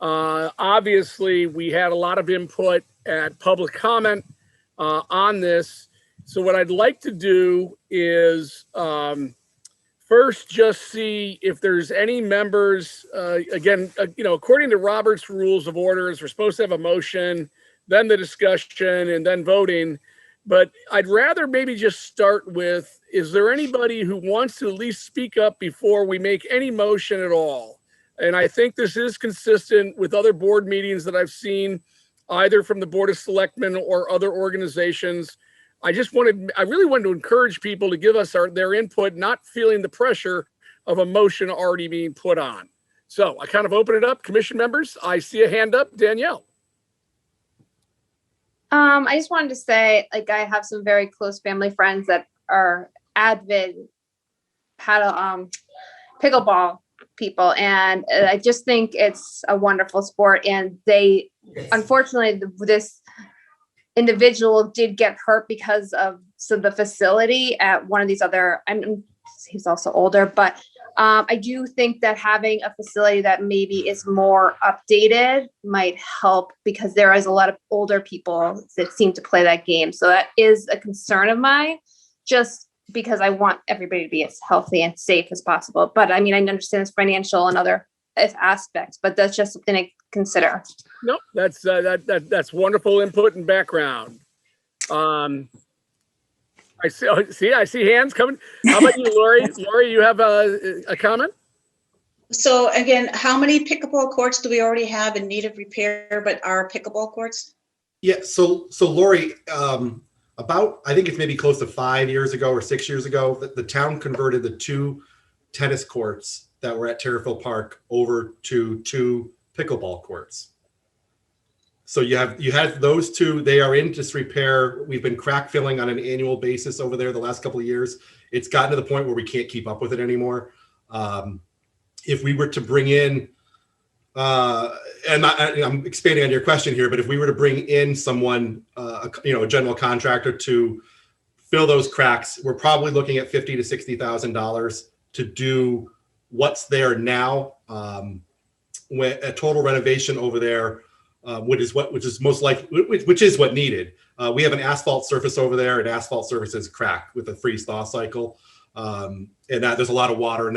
Obviously, we had a lot of input at public comment on this. So what I'd like to do is first just see if there's any members, according to Robert's Rules of Orders, we're supposed to have a motion, then the discussion, and then voting. But I'd rather maybe just start with, is there anybody who wants to at least speak up before we make any motion at all? And I think this is consistent with other board meetings that I've seen, either from the Board of Selectmen or other organizations. I really wanted to encourage people to give us their input, not feeling the pressure of a motion already being put on. So I kind of open it up. Commission members, I see a hand up. Danielle. I just wanted to say, I have some very close family friends that are avid pickleball people, and I just think it's a wonderful sport. And unfortunately, this individual did get hurt because of the facility at one of these other, he's also older, but I do think that having a facility that maybe is more updated might help, because there is a lot of older people that seem to play that game. So that is a concern of mine, just because I want everybody to be as healthy and safe as possible. But I understand it's financial and other aspects, but that's just something to consider. Nope, that's wonderful input and background. I see hands coming. How about you, Lori? Lori, you have a comment? So again, how many pickleball courts do we already have in need of repair, but are pickleball courts? Yeah, so Lori, I think it's maybe close to 5 years ago or 6 years ago, the town converted the 2 tennis courts that were at Terrifield Park over to 2 pickleball courts. So you had those 2. They are in disrepair. We've been crack filling on an annual basis over there the last couple of years. It's gotten to the point where we can't keep up with it anymore. If we were to bring in, and I'm expanding on your question here, but if we were to bring in someone, a general contractor to fill those cracks, we're probably looking at $50,000 to $60,000 to do what's there now. A total renovation over there, which is what needed. We have an asphalt surface over there, and asphalt surface is cracked with a freeze-thaw cycle, and that there's a lot of water in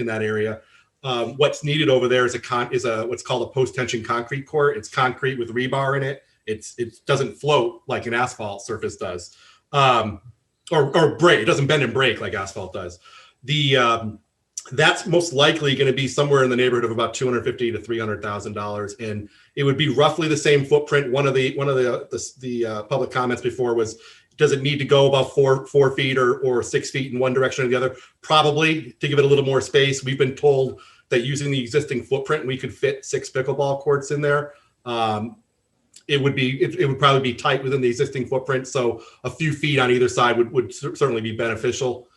that area. What's needed over there is what's called a post-tension concrete court. It's concrete with rebar in it. It doesn't float like an asphalt surface does, or break. It doesn't bend and break like asphalt does. That's most likely going to be somewhere in the neighborhood of about $250,000 to $300,000, and it would be roughly the same footprint. One of the public comments before was, does it need to go about 4 feet or 6 feet in one direction or the other? Probably, to give it a little more space. We've been told that using the existing footprint, we could fit 6 pickleball courts in there. It would probably be tight within the existing footprint, so a few feet on either side would certainly be beneficial.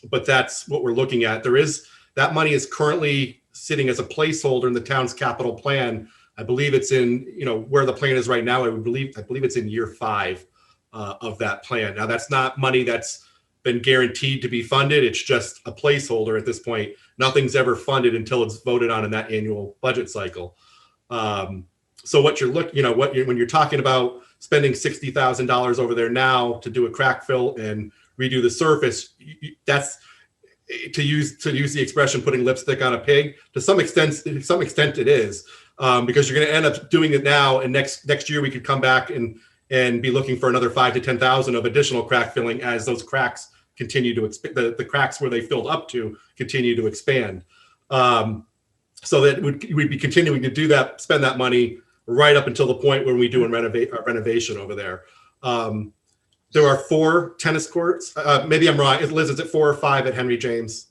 But that's what we're looking at. That money is currently sitting as a placeholder in the town's capital plan. I believe it's in, where the plan is right now. I believe it's in year 5 of that plan. Now, that's not money that's been guaranteed to be funded. It's just a placeholder at this point. Nothing's ever funded until it's voted on in that annual budget cycle. So what when you're talking about spending $60,000 over there now to do a crack fill and redo the surface, that's, to use the expression, putting lipstick on a pig. To some extent it is, because you're going to end up doing it now, and next year we could come back and be looking for another $5,000 to $10,000 of additional crack filling as those cracks continue to expand. The cracks where they filled up to continue to expand. So that we'd be continuing to do that, spend that money right up until the point when we do a renovation over there. There are 4 tennis courts. Maybe I'm wrong. Liz, is it 4 or 5 at Henry James?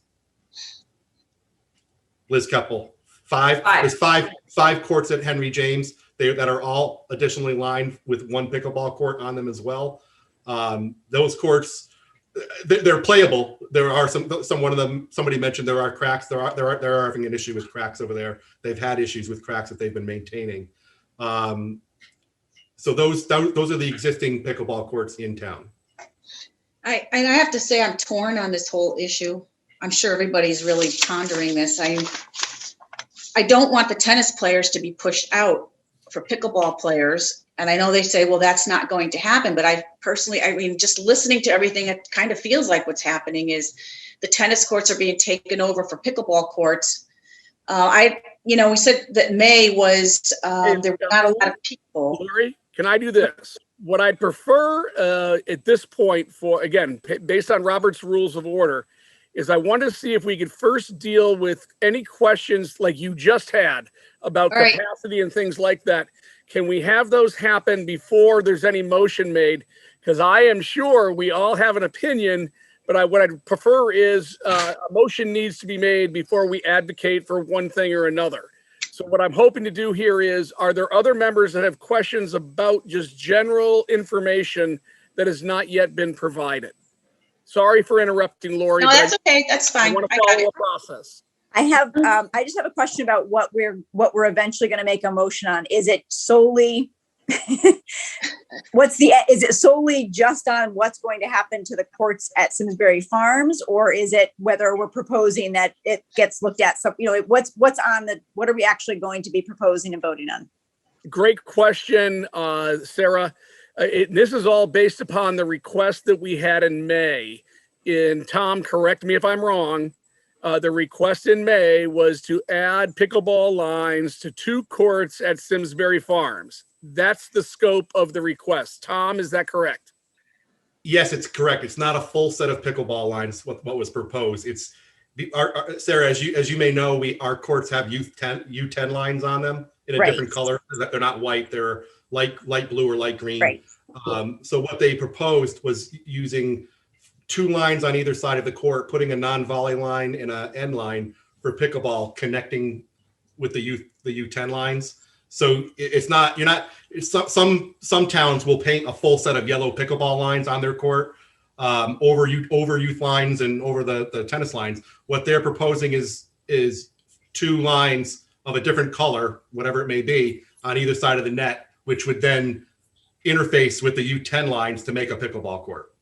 Liz Keppel, 5. There's 5 courts at Henry James that are all additionally lined with 1 pickleball court on them as well. Those courts, they're playable. There are some one of them. Somebody mentioned there are cracks. They're having an issue with cracks over there. They've had issues with cracks that they've been maintaining. So those are the existing pickleball courts in town. I have to say I'm torn on this whole issue. I'm sure everybody's really pondering this. I don't want the tennis players to be pushed out for pickleball players. And I know they say, well, that's not going to happen. But I mean, just listening to everything, it kind of feels like what's happening is the tennis courts are being taken over for pickleball courts. We said that May was, there were not a lot of people. Lori, can I do this? What I'd prefer at this point based on Robert's Rules of Order, is I want to see if we could first deal with any questions like you just had about capacity and things like that. Can we have those happen before there's any motion made? Because I am sure we all have an opinion, but what I'd prefer is a motion needs to be made before we advocate for one thing or another. So what I'm hoping to do here is, are there other members that have questions about just general information that has not yet been provided? Sorry for interrupting, Lori. No, that's okay. That's fine. I want to follow the process. I just have a question about what we're eventually going to make a motion on. Is it solely is it solely just on what's going to happen to the courts at Simsbury Farms, or is it whether we're proposing that it gets looked at? So, what are we actually going to be proposing and voting on? Great question, Sarah. This is all based upon the request that we had in May. Tom, correct me if I'm wrong. The request in May was to add pickleball lines to 2 courts at Simsbury Farms. That's the scope of the request. Tom, is that correct? Yes, it's correct. It's not a full set of pickleball lines. What was proposed? It's Sarah, as you may know, our courts have U10 lines on them in a different color. They're not white. They're light blue or light green. Right. So what they proposed was using 2 lines on either side of the court, putting a non-volley line and an end line for pickleball, connecting with the U10 lines. So some towns will paint a full set of yellow pickleball lines on their court over youth lines and over the tennis lines. What they're proposing is 2 lines of a different color, whatever it may be, on either side of the net, which would then interface with the U10 lines to make a pickleball court,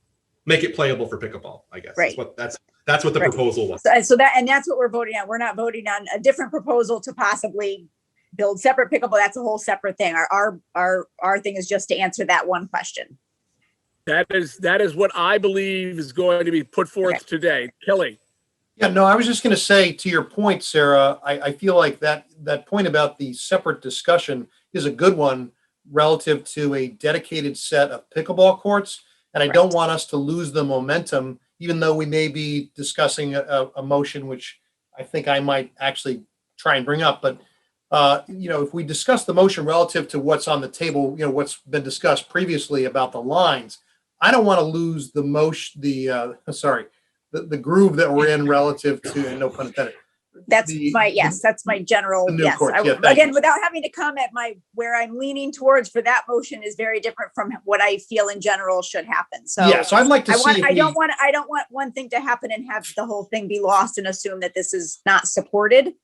make it playable for pickleball, I guess. Right. That's what the proposal was. So that's what we're voting on. We're not voting on a different proposal to possibly build separate pickleball. That's a whole separate thing. Our thing is just to answer that one question. That is what I believe is going to be put forth today. Kelly. Yeah, no, I was just going to say, to your point, Sarah, I feel like that point about the separate discussion is a good one relative to a dedicated set of pickleball courts. And I don't want us to lose the momentum, even though we may be discussing a motion, which I think I might actually try and bring up. But, if we discuss the motion relative to what's on the table, what's been discussed previously about the lines, I don't want to lose the the groove that we're in relative to, and no pun intended. That's my general yes. Again, without having to comment, where I'm leaning towards for that motion is very different from what I feel in general should happen. So I'd like to see. I don't want one thing to happen and have the whole thing be lost and assume that this is not supported.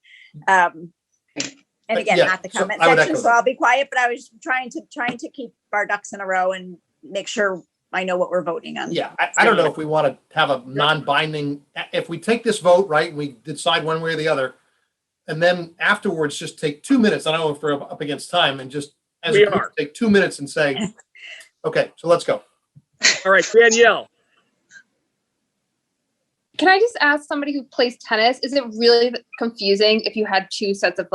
And again, not the comment section, so I'll be quiet. But I was trying to keep our ducks in a row and make sure I know what we're voting on. Yeah, I don't know if we want to have a non-binding, if we take this vote, right, and we decide one way or the other, and then afterwards just take 2 minutes, I don't know if we're up against time, and just take 2 minutes and say, okay, so let's go. All right, Danielle. Can I just ask somebody who plays tennis, is it really confusing if you had 2 sets of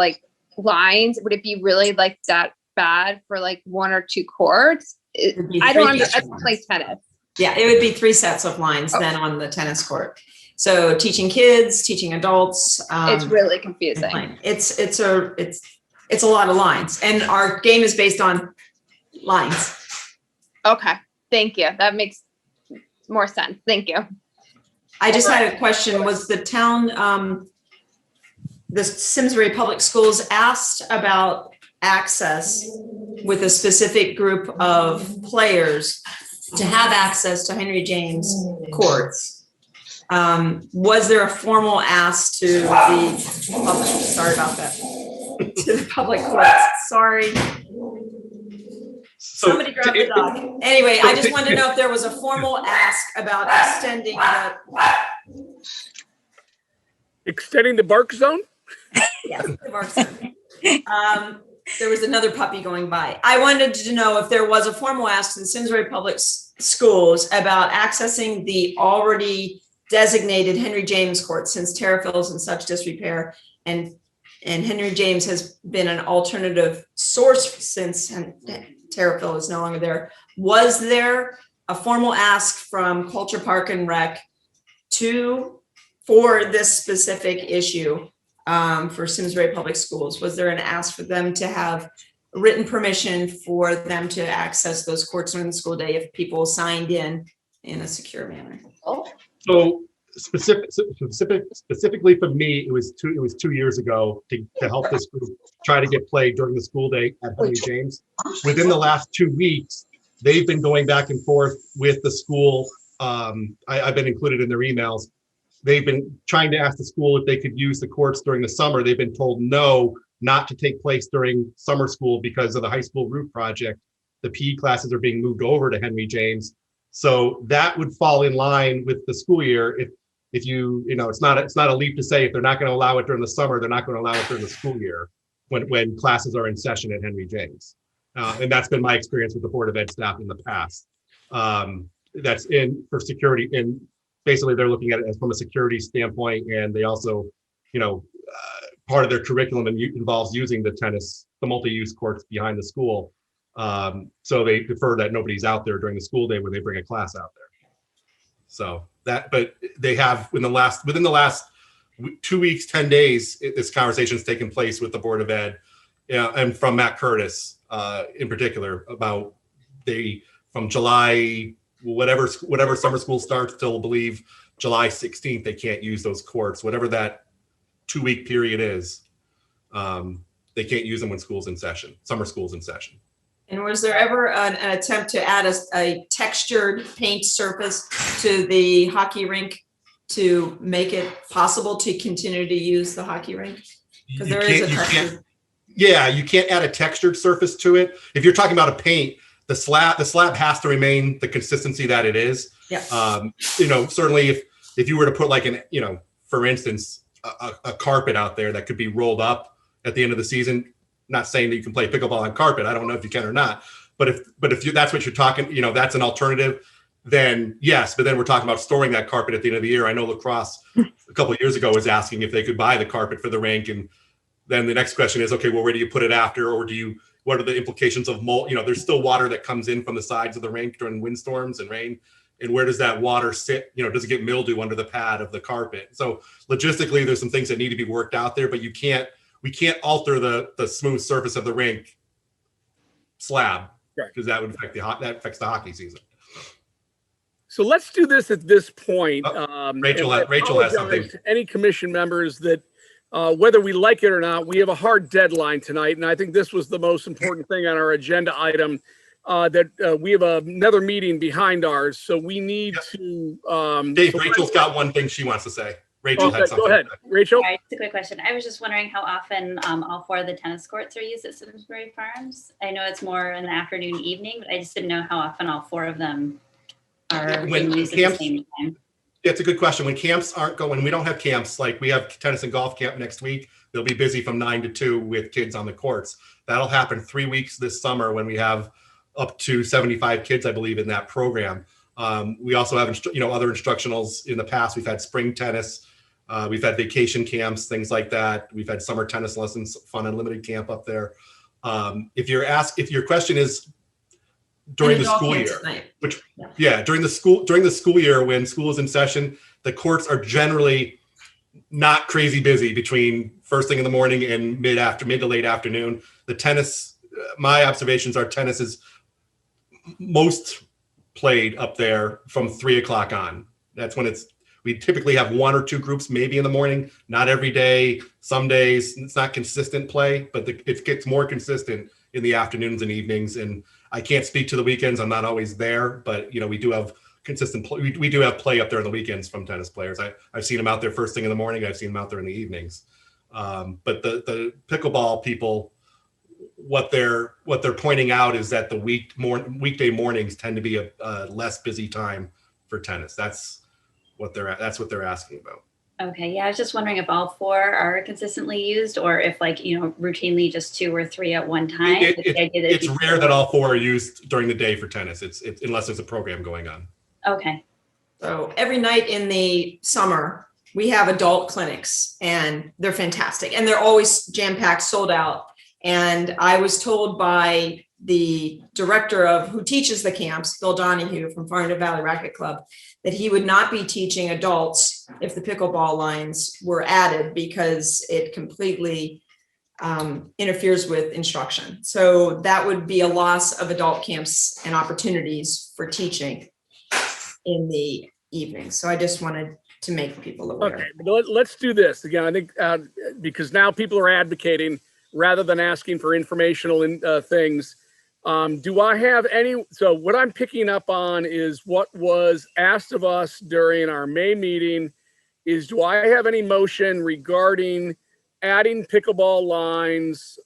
lines? Would it be really that bad for 1 or 2 courts? I don't understand. I play tennis. Yeah, it would be 3 sets of lines then on the tennis court. So teaching kids, teaching adults. It's really confusing. It's a lot of lines, and our game is based on lines. Okay, thank you. That makes more sense. Thank you. I just had a question. Was the town, the Simsbury Public Schools asked about access with a specific group of players to have access to Henry James courts? Was there a formal ask to the public? Sorry about that. To the public courts. Sorry. Somebody grab the dog. Anyway, I just wanted to know if there was a formal ask about Extending the bark zone? Yes, the bark zone. There was another puppy going by. I wanted to know if there was a formal ask to the Simsbury Public Schools about accessing the already designated Henry James court, since Terrafil is in such disrepair, and Henry James has been an alternative source since Terrafil is no longer there. Was there a formal ask from Culture Park and Rec for this specific issue for Simsbury Public Schools? Was there an ask for them to have written permission for them to access those courts during the school day if people signed in a secure manner? So specifically for me, it was 2 years ago to help this group try to get played during the school day at Henry James. Within the last 2 weeks, they've been going back and forth with the school. I've been included in their emails. They've been trying to ask the school if they could use the courts during the summer. They've been told no, not to take place during summer school because of the high school roof project. The PE classes are being moved over to Henry James. So that would fall in line with the school year. If you know, it's not a leap to say if they're not going to allow it during the summer, they're not going to allow it during the school year when classes are in session at Henry James. And that's been my experience with the Board of Ed staff in the past. That's for security, and basically they're looking at it as from a security standpoint, and they also, part of their curriculum involves using the multi-use courts behind the school. So they prefer that nobody's out there during the school day when they bring a class out there. So but they have within the last 2 weeks, 10 days, this conversation's taken place with the Board of Ed, and from Matt Curtis in particular about from July, whatever summer school starts till I believe July 16th, they can't use those courts, whatever that 2 week period is. They can't use them when school's in session, summer school's in session. And was there ever an attempt to add a textured paint surface to the hockey rink to make it possible to continue to use the hockey rink? Because there is a textured. Yeah, you can't add a textured surface to it. If you're talking about a paint, the slab has to remain the consistency that it is. Yeah. Certainly if you were to put for instance, a carpet out there that could be rolled up at the end of the season. Not saying that you can play pickleball on carpet. I don't know if you can or not. But if that's what you're talking, that's an alternative, then yes. But then we're talking about storing that carpet at the end of the year. I know lacrosse a couple of years ago was asking if they could buy the carpet for the rink. And then the next question is, okay, well, where do you put it after? Or what are the implications of mold? There's still water that comes in from the sides of the rink during windstorms and rain. And where does that water sit? Does it get mildew under the pad of the carpet? So logistically, there's some things that need to be worked out there, but we can't alter the smooth surface of the rink slab, because that would affects the hockey season. So let's do this at this point. Rachel has something. Any commission members that, whether we like it or not, we have a hard deadline tonight, and I think this was the most important thing on our agenda item. That we have another meeting behind ours, so we need to. Dave, Rachel's got one thing she wants to say. Rachel had something. Go ahead, Rachel. All right, it's a quick question. I was just wondering how often all 4 of the tennis courts are used at Simsbury Farms. I know it's more in the afternoon, evening, but I just didn't know how often all 4 of them are being used at the same time. Yeah, it's a good question. When camps aren't going, we don't have camps. Like we have tennis and golf camp next week. They'll be busy from 9 to 2 with kids on the courts. That'll happen 3 weeks this summer when we have up to 75 kids, I believe, in that program. We also have other instructionals in the past. We've had spring tennis. We've had vacation camps, things like that. We've had summer tennis lessons, Fun Unlimited camp up there. If your question is during the school year, during the school year when school is in session, The courts are generally not crazy busy between first thing in the morning and mid to late afternoon. The tennis, my observations are tennis is most played up there from 3 o'clock on. That's when we typically have 1 or 2 groups, maybe in the morning, not every day. Some days it's not consistent play, but it gets more consistent in the afternoons and evenings. And I can't speak to the weekends. I'm not always there, but we do have consistent play. We do have play up there on the weekends from tennis players. I've seen them out there first thing in the morning. I've seen them out there in the evenings. But the pickleball people, what they're pointing out is that the weekday mornings tend to be a less busy time for tennis. That's what they're asking about. Okay, yeah, I was just wondering if all 4 are consistently used, or if routinely just 2 or 3 at one time. It's rare that all 4 are used during the day for tennis. It's unless there's a program going on. Okay. So every night in the summer, we have adult clinics, and they're fantastic, and they're always jam-packed, sold out. And I was told by the director who teaches the camps, Bill Donahue from Farmington Valley Racket Club, that he would not be teaching adults if the pickleball lines were added, because it completely interferes with instruction. So that would be a loss of adult camps and opportunities for teaching in the evening. So I just wanted to make people aware. Okay, let's do this again. I think because now people are advocating rather than asking for informational things. Do I have any? So what I'm picking up on is what was asked of us during our May meeting is, do I have any motion regarding adding pickleball lines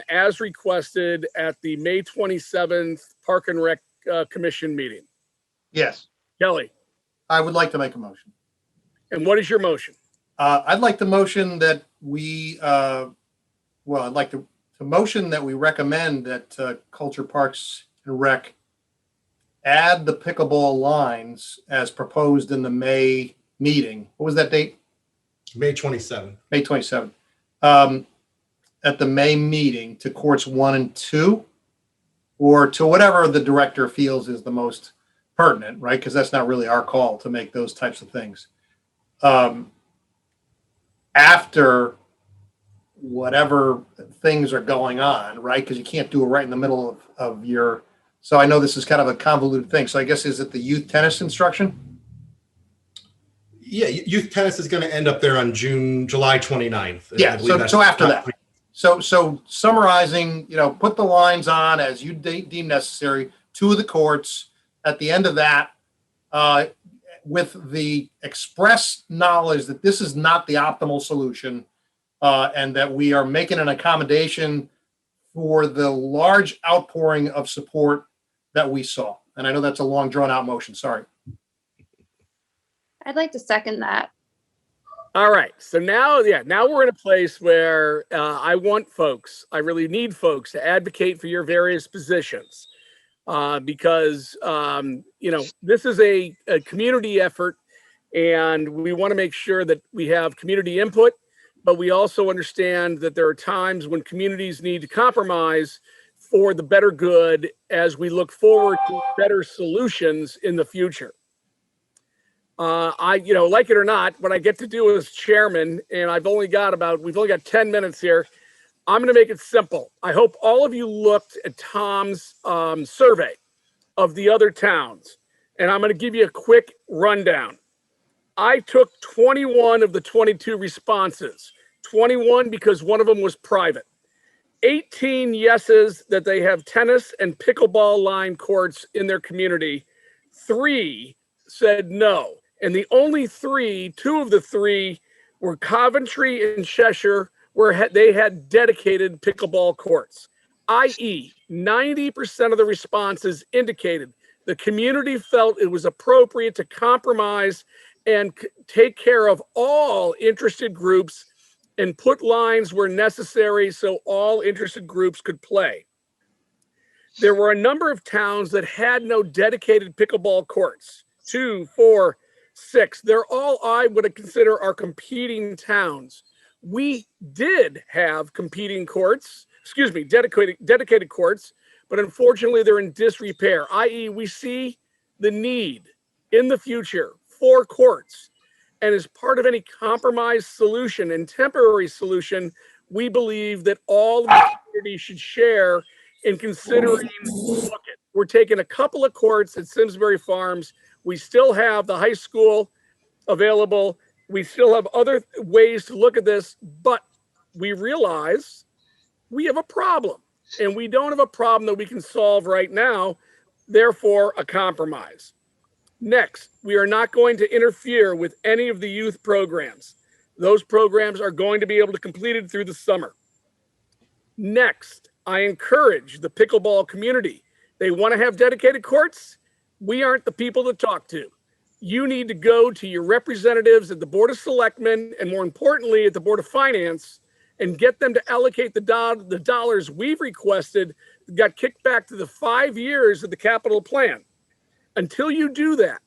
as requested at the May 27th Park and Rec Commission meeting? Yes, Kelly. I would like to make a motion. And what is your motion? I'd like the motion that I'd like to motion that we recommend that Culture Parks and Rec add the pickleball lines as proposed in the May meeting. What was that date? May 27th. May 27th. At the May meeting to courts 1 and 2, or to whatever the director feels is the most pertinent, right? Because that's not really our call to make those types of things. After whatever things are going on, right? Because you can't do it right in the middle of your, so I know this is kind of a convoluted thing. So I guess, is it the youth tennis instruction? Yeah, youth tennis is going to end up there on July 29th. Yeah, so after that. So summarizing, put the lines on as you deem necessary, 2 of the courts. At the end of that, with the express knowledge that this is not the optimal solution, and that we are making an accommodation for the large outpouring of support that we saw. And I know that's a long, drawn-out motion. Sorry. I'd like to second that. All right. So now we're in a place where I really need folks to advocate for your various positions, because this is a community effort, and we want to make sure that we have community input. But we also understand that there are times when communities need to compromise for the better good as we look forward to better solutions in the future. Like it or not, what I get to do as chairman, and we've only got 10 minutes here. I'm going to make it simple. I hope all of you looked at Tom's survey of the other towns, and I'm going to give you a quick rundown. I took 21 of the 22 responses, 21 because one of them was private. 18 yeses that they have tennis and pickleball line courts in their community. 3 said no. And the only 2 of the 3 were Coventry and Cheshire, where they had dedicated pickleball courts, i.e. 90% of the responses indicated the community felt it was appropriate to compromise and take care of all interested groups and put lines where necessary so all interested groups could play. There were a number of towns that had no dedicated pickleball courts, 2, 4, 6. They're all I would consider our competing towns. We did have dedicated courts, but unfortunately they're in disrepair, i.e. we see the need in the future for courts. And as part of any compromise solution and temporary solution, we believe that all of the community should share in considering, look, we're taking a couple of courts at Simsbury Farms. We still have the high school available. We still have other ways to look at this, but we realize we have a problem, and we don't have a problem that we can solve right now. Therefore, a compromise. Next, we are not going to interfere with any of the youth programs. Those programs are going to be able to complete it through the summer. Next, I encourage the pickleball community. They want to have dedicated courts. We aren't the people to talk to. You need to go to your representatives at the Board of Selectmen, and more importantly, at the Board of Finance, and get them to allocate the dollars we've requested, got kicked back to the 5 years of the capital plan. Until you do that,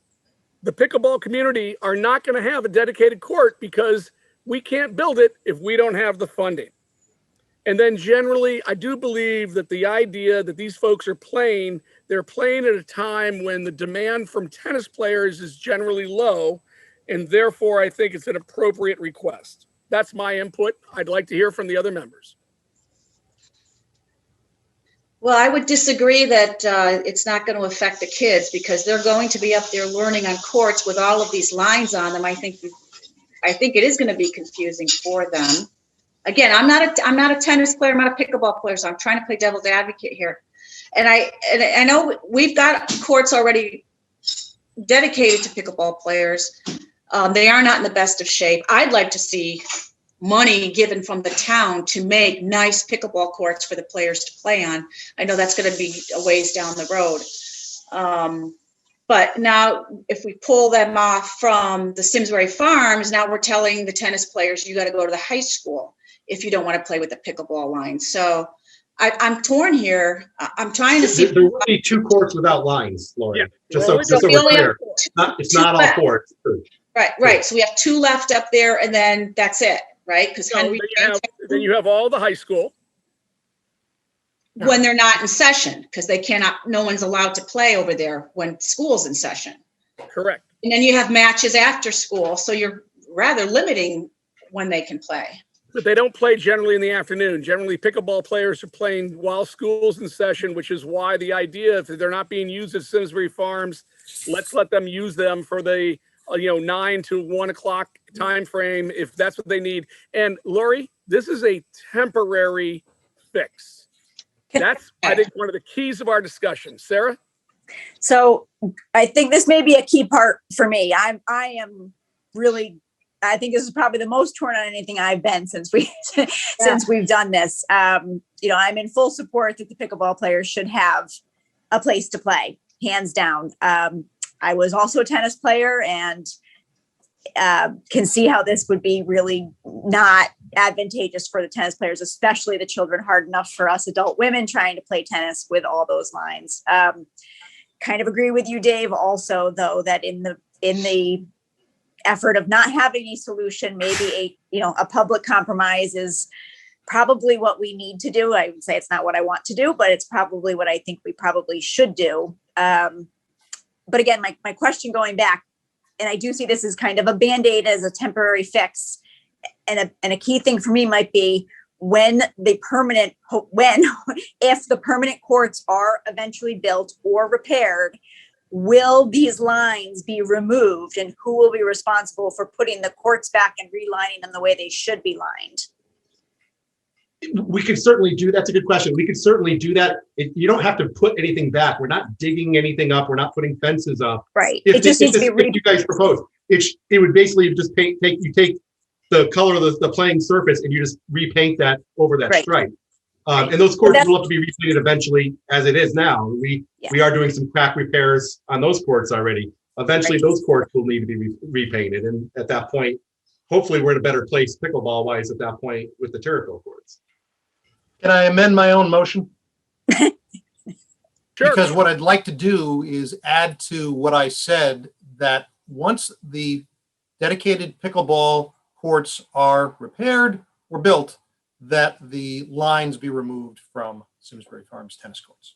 the pickleball community are not going to have a dedicated court because we can't build it if we don't have the funding. And then generally, I do believe that the idea that these folks are playing, they're playing at a time when the demand from tennis players is generally low, and therefore I think it's an appropriate request. That's my input. I'd like to hear from the other members. Well, I would disagree that it's not going to affect the kids because they're going to be up there learning on courts with all of these lines on them. I think it is going to be confusing for them. Again, I'm not a tennis player. I'm not a pickleball player, so I'm trying to play devil's advocate here. And I know we've got courts already dedicated to pickleball players. They are not in the best of shape. I'd like to see money given from the town to make nice pickleball courts for the players to play on. I know that's going to be a ways down the road. But now if we pull them off from the Simsbury Farms, now we're telling the tennis players, you got to go to the high school if you don't want to play with the pickleball line. So I'm torn here. I'm trying to see. There will be 2 courts without lines, Lori. Yeah. Just so we're clear. It's not all courts. Right. So we have 2 left up there, and then that's it, right? Because then you have all the high school. When they're not in session, because no one's allowed to play over there when school's in session. Correct. And then you have matches after school, so you're rather limiting when they can play. But they don't play generally in the afternoon. Generally, pickleball players are playing while school's in session, which is why the idea, if they're not being used at Simsbury Farms, let's let them use them for the 9 to 1 o'clock time frame if that's what they need. And Lori, this is a temporary fix. That's, I think, one of the keys of our discussion. Sarah? So I think this may be a key part for me. I think this is probably the most torn on anything I've been since we've done this. I'm in full support that the pickleball players should have a place to play, hands down. I was also a tennis player and can see how this would be really not advantageous for the tennis players, especially the children, hard enough for us adult women trying to play tennis with all those lines. Kind of agree with you, Dave, also, though, that in the effort of not having a solution, maybe a public compromise is probably what we need to do. I would say it's not what I want to do, but it's probably what I think we probably should do. But again, my question going back, and I do see this as kind of a Band-Aid, as a temporary fix. And a key thing for me might be if the permanent courts are eventually built or repaired, will these lines be removed, and who will be responsible for putting the courts back and relining them the way they should be lined? We could certainly do. That's a good question. We could certainly do that. You don't have to put anything back. We're not digging anything up. We're not putting fences up. Right. It just needs to be. If you guys propose, it would basically just take the color of the playing surface and you just repaint that over that stripe. And those courts will have to be repainted eventually, as it is now. We are doing some crack repairs on those courts already. Eventually, those courts will need to be repainted, and at that point, hopefully, we're in a better place pickleball wise at that point with the Terrico courts. Can I amend my own motion? Sure. Because what I'd like to do is add to what I said, that once the dedicated pickleball courts are repaired or built, that the lines be removed from Simsbury Farms tennis courts.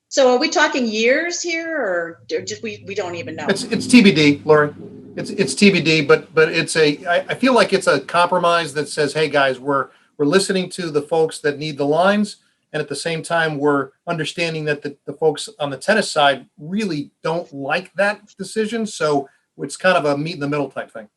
So are we talking years here, or just we don't even know? It's TBD, Lori. It's TBD, but I feel like it's a compromise that says, hey, guys, we're listening to the folks that need the lines. And at the same time, we're understanding that the folks on the tennis side really don't like that decision. So it's kind of a meet in the middle type thing.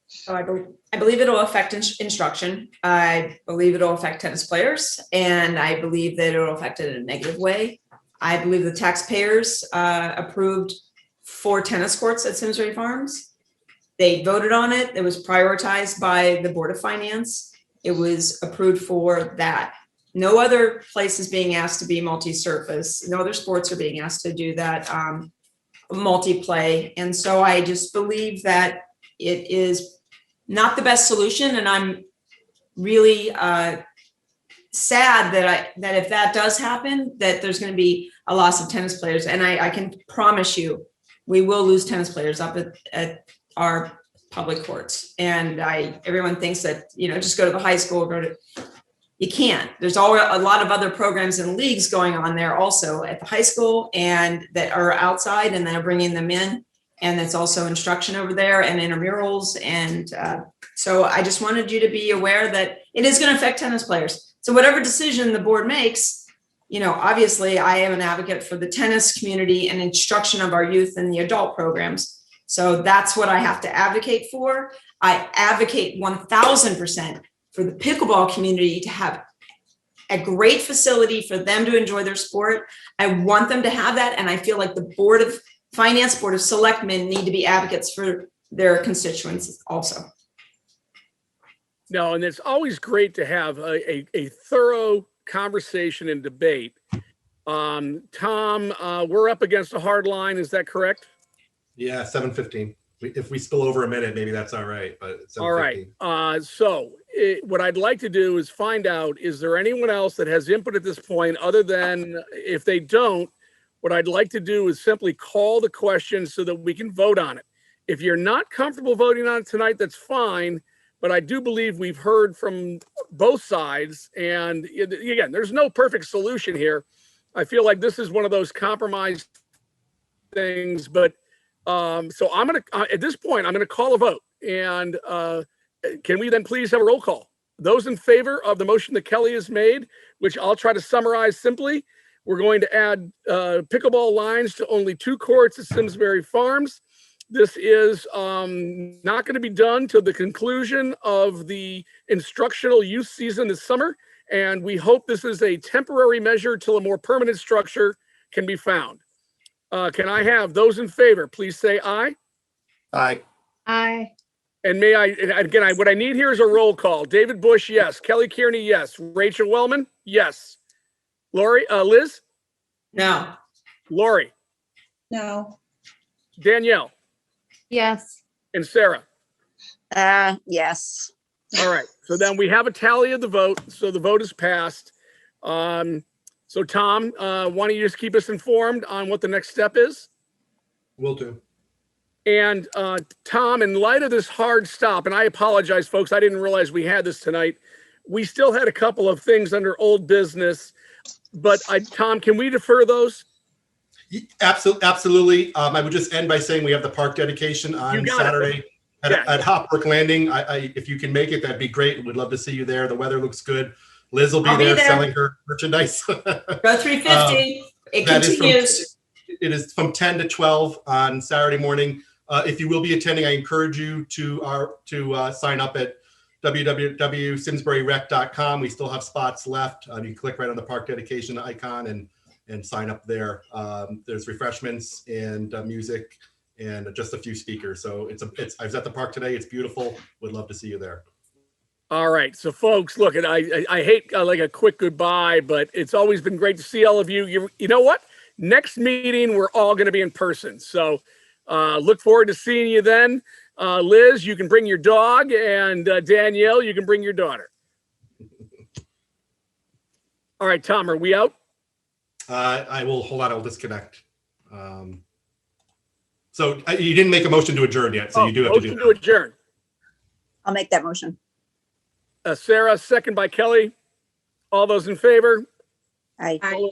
So I believe it'll affect instruction. I believe it'll affect tennis players, and I believe that it'll affect it in a negative way. I believe the taxpayers approved 4 tennis courts at Simsbury Farms. They voted on it. It was prioritized by the Board of Finance. It was approved for that. No other place is being asked to be multi-surface. No other sports are being asked to do that multi-play. And so I just believe that it is not the best solution. And I'm really sad that if that does happen, that there's going to be a loss of tennis players. And I can promise you, we will lose tennis players up at our public courts. And everyone thinks that, just go to the high school, you can't. There's a lot of other programs and leagues going on there also at the high school, and that are outside, and they're bringing them in. And it's also instruction over there and intramurals. And so I just wanted you to be aware that it is going to affect tennis players. So whatever decision the board makes, obviously I am an advocate for the tennis community and instruction of our youth and the adult programs. So that's what I have to advocate for. I advocate 1000% for the pickleball community to have a great facility for them to enjoy their sport. I want them to have that. And I feel like the Board of Finance, Board of Selectmen need to be advocates for their constituents also. No, and it's always great to have a thorough conversation and debate. Tom, we're up against a hard line. Is that correct? Yeah, 7:15. If we spill over a minute, maybe that's all right. But it's 7:15. All right. So what I'd like to do is find out, is there anyone else that has input at this point other than, if they don't, what I'd like to do is simply call the question so that we can vote on it. If you're not comfortable voting on it tonight, that's fine. But I do believe we've heard from both sides. And again, there's no perfect solution here. I feel like this is one of those compromised things. But so I'm going to, at this point, I'm going to call a vote. And can we then please have a roll call? Those in favor of the motion that Kelly has made, which I'll try to summarize simply. We're going to add pickleball lines to only 2 courts at Simsbury Farms. This is not going to be done till the conclusion of the instructional youth season this summer. And we hope this is a temporary measure till a more permanent structure can be found. Can I have those in favor? Please say aye. Aye. Aye. And may I, again, what I need here is a roll call. David Bush, yes. Kelly Kearney, yes. Rachel Wellman, yes. Lori, Liz? No. Lori? No. Danielle? Yes. And Sarah? Yes. All right. So then we have a tally of the vote. So the vote is passed. So Tom, why don't you just keep us informed on what the next step is? Will do. And Tom, in light of this hard stop, and I apologize, folks, I didn't realize we had this tonight. We still had a couple of things under old business, but Tom, can we defer those? Absolutely. I would just end by saying we have the park dedication on Saturday at Hopbrook Landing. If you can make it, that'd be great. We'd love to see you there. The weather looks good. Liz will be there selling her merchandise. Go 350. It continues. It is from 10 to 12 on Saturday morning. If you will be attending, I encourage you to sign up at www.simsburyrec.com. We still have spots left. You can click right on the park dedication icon and sign up there. There's refreshments and music and just a few speakers. So I was at the park today. It's beautiful. Would love to see you there. All right. So folks, look, I hate like a quick goodbye, but it's always been great to see all of you. You know what? Next meeting, we're all going to be in person. So look forward to seeing you then. Liz, you can bring your dog, and Danielle, you can bring your daughter. All right, Tom, are we out? I will, hold on, I'll disconnect. So you didn't make a motion to adjourn yet, so you do have to do that. Motion to adjourn. I'll make that motion. Sarah, second by Kelly. All those in favor? Aye. Aye.